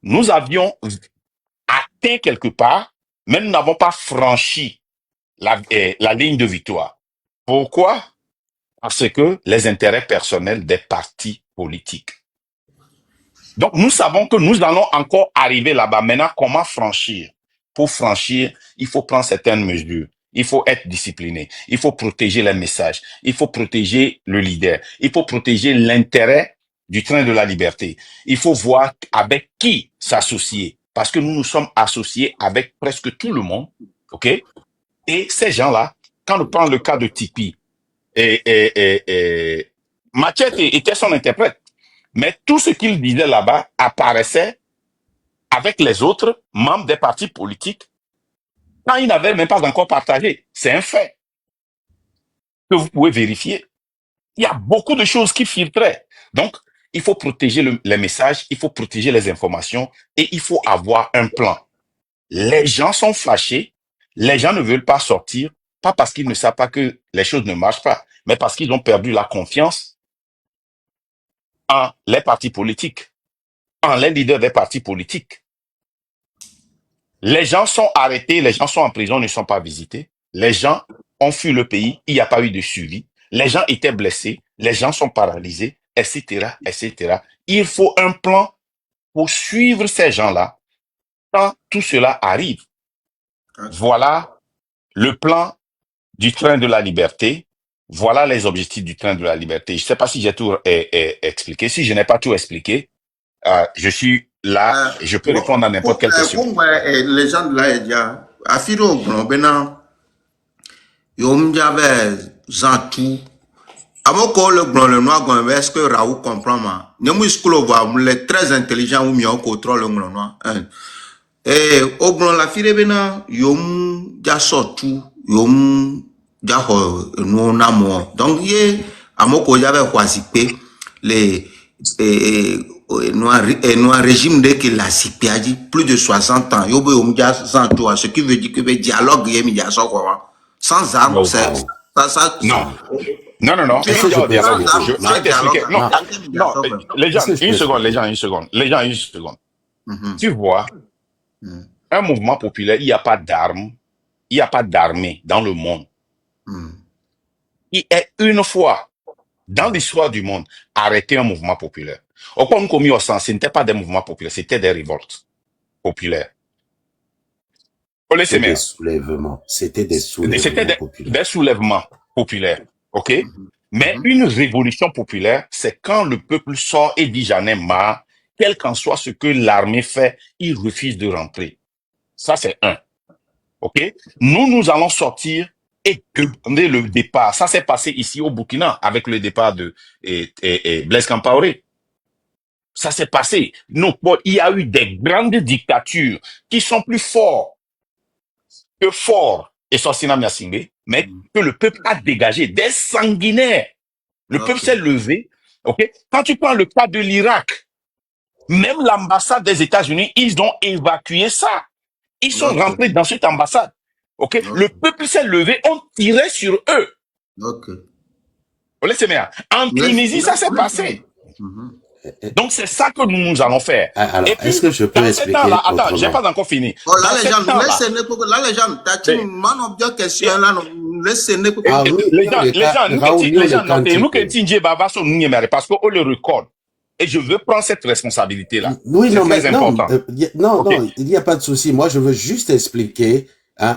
nous avions atteint quelque part, mais nous n'avons pas franchi la ligne de victoire. Pourquoi? Parce que les intérêts personnels des partis politiques. Donc, nous savons que nous allons encore arriver là-bas. Maintenant, comment franchir? Pour franchir, il faut prendre certaines mesures. Il faut être discipliné. Il faut protéger les messages. Il faut protéger le leader. Il faut protéger l'intérêt du train de la liberté. Il faut voir avec qui s'associer. Parce que nous nous sommes associés avec presque tout le monde. OK? Et ces gens-là, quand on prend le cas de Tipeee, Machete était son interprète. Mais tout ce qu'il disait là-bas apparaissait avec les autres membres des partis politiques quand ils n'avaient même pas encore partagé. C'est un fait que vous pouvez vérifier. Il y a beaucoup de choses qui filtraient. Donc, il faut protéger les messages, il faut protéger les informations et il faut avoir un plan. Les gens sont fâchés, les gens ne veulent pas sortir, pas parce qu'ils ne savent pas que les choses ne marchent pas, mais parce qu'ils ont perdu la confiance en les partis politiques, en les leaders des partis politiques. Les gens sont arrêtés, les gens sont en prison, ne sont pas visités. Les gens ont fui le pays, il n'y a pas eu de suivi. Les gens étaient blessés, les gens sont paralysés, etc., etc. Il faut un plan pour suivre ces gens-là quand tout cela arrive. Voilà le plan du train de la liberté. Voilà les objectifs du train de la liberté. Je ne sais pas si j'ai tout expliqué. Si je n'ai pas tout expliqué, je suis là et je peux répondre à n'importe quelle question. Les gens de là, il y a Afiro Globena, Yom Javel, Zantou. Amoko le blanc, le noir, est-ce que Raoult comprend ma? Nemu Skolo voit, les très intelligents ou mieux contrôle le noir. Et au blanc, la fille bena, Yom Jasotou, Yom Jaho, nous n'amons. Donc, yé, Amoko j'avais quasi les un régime de que la CIP a dit plus de 60 ans. Yobo Yomja sans toi, ce qui veut dire que le dialogue est sans armes, ça. Non. Non. Je vais t'expliquer. Non, les gens, une seconde. Tu vois, un mouvement populaire, il n'y a pas d'armes, il n'y a pas d'armée dans le monde. Il est une fois dans l'histoire du monde arrêté un mouvement populaire. Au point où commis au sens, ce n'était pas des mouvements populaires, c'était des révoltes populaires. C'était des soulèvements. C'était des soulèvements populaires. OK? Mais une révolution populaire, c'est quand le peuple sort et dit j'en ai marre, quel qu'en soit ce que l'armée fait, il refuse de rentrer. Ça, c'est un. OK? Nous allons sortir et demander le départ. Ça s'est passé ici au Burkina avec le départ de Blaise Compaoré. Ça s'est passé. Non, bon, il y a eu des grandes dictatures qui sont plus fortes et Sosina Miasingbe, mais que le peuple a dégagé des sanguinaires. Le peuple s'est levé, ok? Quand tu prends le cas de l'Irak, même l'ambassade des États-Unis, ils ont évacué ça. Ils sont rentrés dans cette ambassade, ok? Le peuple s'est levé, on tirait sur eux. En Tunisie, ça s'est passé. Donc, c'est ça que nous allons faire. Alors, Et puis, est-ce que je peux dans expliquer ces temps-là, attends, j'ai autrement? pas encore fini. Oh, Dans là, ces les gens, temps-là, là, les gens, t'as dit, man, bien question, là, non, laissez-nous. Ah oui, les gens, nous que Tinje Baba sont nous parce qu'on le recorde. Et je veux prendre cette responsabilité-là. Oui, non, C'est mais très non, important. non, Ok. non, il n'y a pas de souci. Moi, je veux juste expliquer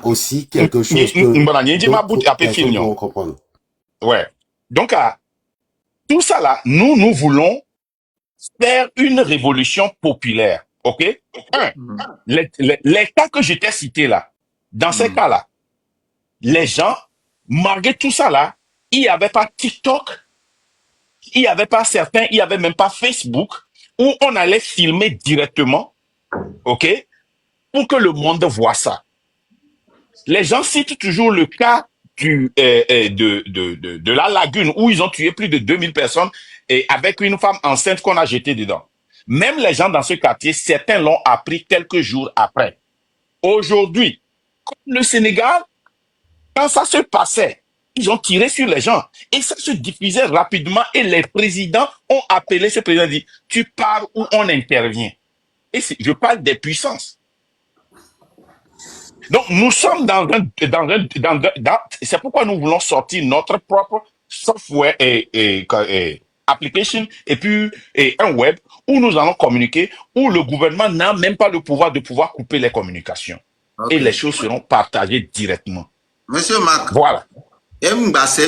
aussi quelque chose que comprendre. Ouais. Donc, tout ça là, nous voulons faire une révolution populaire. OK? Les cas que je t'ai cités là, dans ces cas-là, les gens, malgré tout ça là, il n'y avait pas TikTok, il n'y avait pas certains, il n'y avait même pas Facebook, où on allait filmer directement, OK? Pour que le monde voit ça. Les gens citent toujours le cas de la lagune où ils ont tué plus de 2000 personnes et avec une femme enceinte qu'on a jetée dedans. Même les gens dans ce quartier, certains l'ont appris quelques jours après. Aujourd'hui, comme le Sénégal, quand ça se passait, ils ont tiré sur les gens et ça se diffusait rapidement et les présidents ont appelé ce président et dit, tu pars où on intervient. Et je parle des puissances. Donc, nous sommes c'est pourquoi nous voulons sortir notre propre software et application et puis un web où nous allons communiquer, où le gouvernement n'a même pas le pouvoir de pouvoir couper les communications. Et les choses seront partagées directement. Monsieur Marc. Voilà. Parce que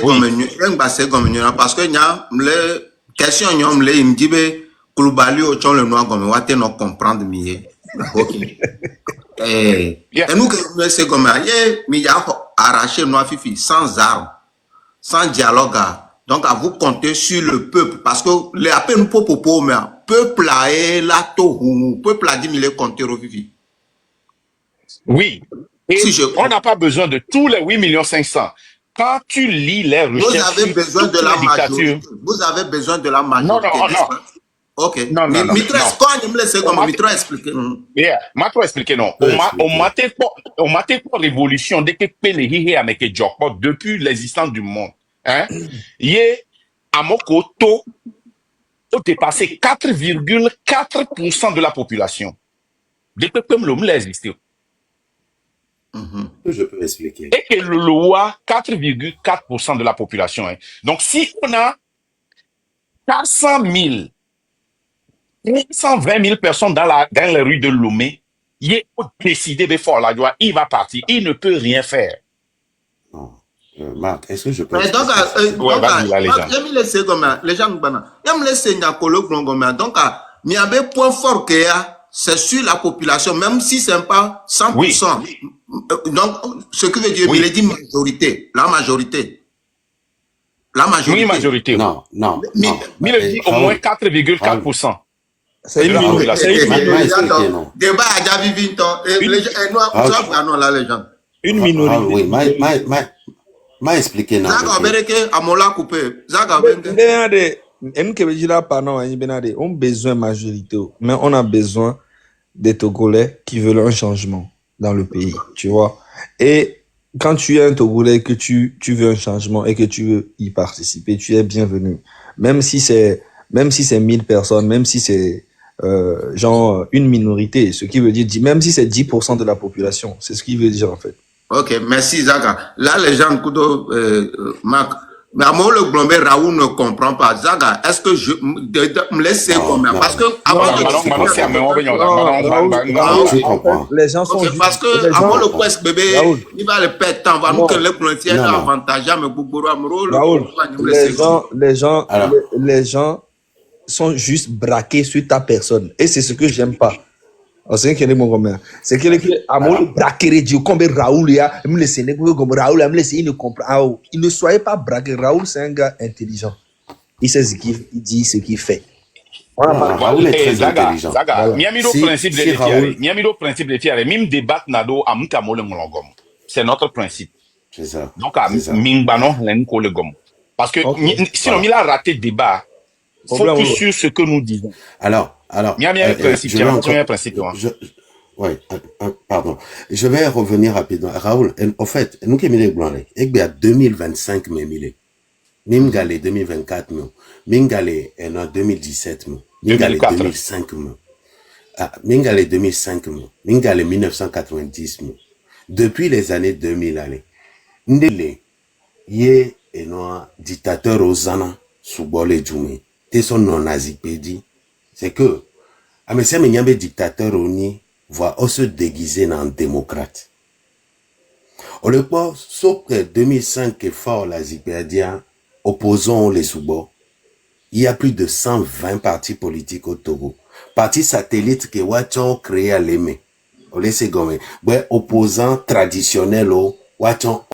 il y a les questions, il me dit, Koulibaly au le noir comme on va comprendre mieux. Ok. Et nous que c'est comme mais il y a arraché noir fifi sans armes, sans dialogue. Donc à vous compter sur le peuple parce que les appels nous pour mais peuple là est là tout peuple a dit il est compté au fifi. Oui. Et si on n'a pas besoin de tous les 8,5 millions. Quand tu lis les recherches, vous avez besoin de la majorité. Vous avez besoin de la majorité. Non. Ok. Non. Ma trop expliqué non. On m'a pas révolution dès que Péléhi avec Djoko depuis l'existence du monde. Hein? Yé, à Mokoto, on dépassé 4,4% de la population. Depuis que l'homme existe. Je peux expliquer. Et que le loi, 4,4% de la population. Hein. Donc, si on a 400 000, 320 000 personnes dans les rues de Lomé, il est décidé de faire la joie, il va partir, il ne peut rien faire. Non. Marc, est-ce que je peux expliquer? Les gens, donc, il y a un point fort qu'il y a. C'est sur la population, même si ce n'est pas 100%. Oui. Donc, ce qui veut dire, il dit majorité. La majorité. Oui, majorité. Non. Mais il dit au moins 4,4%. C'est une minorité. Débat a déjà vu 20 ans. Une minorité. Oui, m'a expliqué. Non. On a besoin de majorité, mais on a besoin des Togolais qui veulent un changement dans le pays, tu vois. Et quand tu es un Togolais que tu veux un changement et que tu veux y participer, tu es bienvenu. Même si c'est 1000 personnes, même si c'est genre une minorité, ce qui veut dire même si c'est 10% de la population, c'est ce qui veut dire en fait. Ok, merci Zaga. Là les gens Marc. Mais à moi, le Glombé Raoul ne comprend pas. Zaga, est-ce que je me laisse comme ça? Parce que les gens sont parce que avant le quest bébé, il va le perdre temps. Va nous que le Glombé avantage mais Bouboro Raoul, les gens sont juste braqués sur ta personne. Et c'est ce que j'aime pas. C'est que c'est que Amour braquer Dieu comme Raoul ya me laisser comme Raoul me laisser il ne comprend il ne soyez pas braqué. Raoul c'est un gars intelligent, il sait ce qu'il dit, ce qu'il fait. Raoul est très intelligent. Zaga, Miamiro principe de fiare, Miamiro principe de fiare, même débat nado amuka mole ngolongom. c'est notre principe. C'est ça. Donc, à C'est ça. Mingbano, l'enco le gomme. Parce que, sinon, Voilà. il a raté le débat. Focus sur ce que nous disons. Alors, pardon. Je vais revenir rapidement. Raoul, en fait, nous qui sommes blancs, et 2025, Mingale 2024, Mingale en 2017, Mingale 2005, Mingale 2005, Mingale 1990, depuis les années 2000, allez, Ndele, yé et non dictateur Ozana, Soubole Djoumé, t'es son non-nazipédie, c'est que, à mes sœurs, il dictateur Oni, va se déguiser en démocrate. Au le point, sauf que 2005 est fort, la Zipédia, opposant les Soubo, il y a plus de 120 partis politiques au Togo. Partis satellites que Wachon créé à l'Aimé. Au laissé gomme. Ouais, opposants traditionnels au Wachon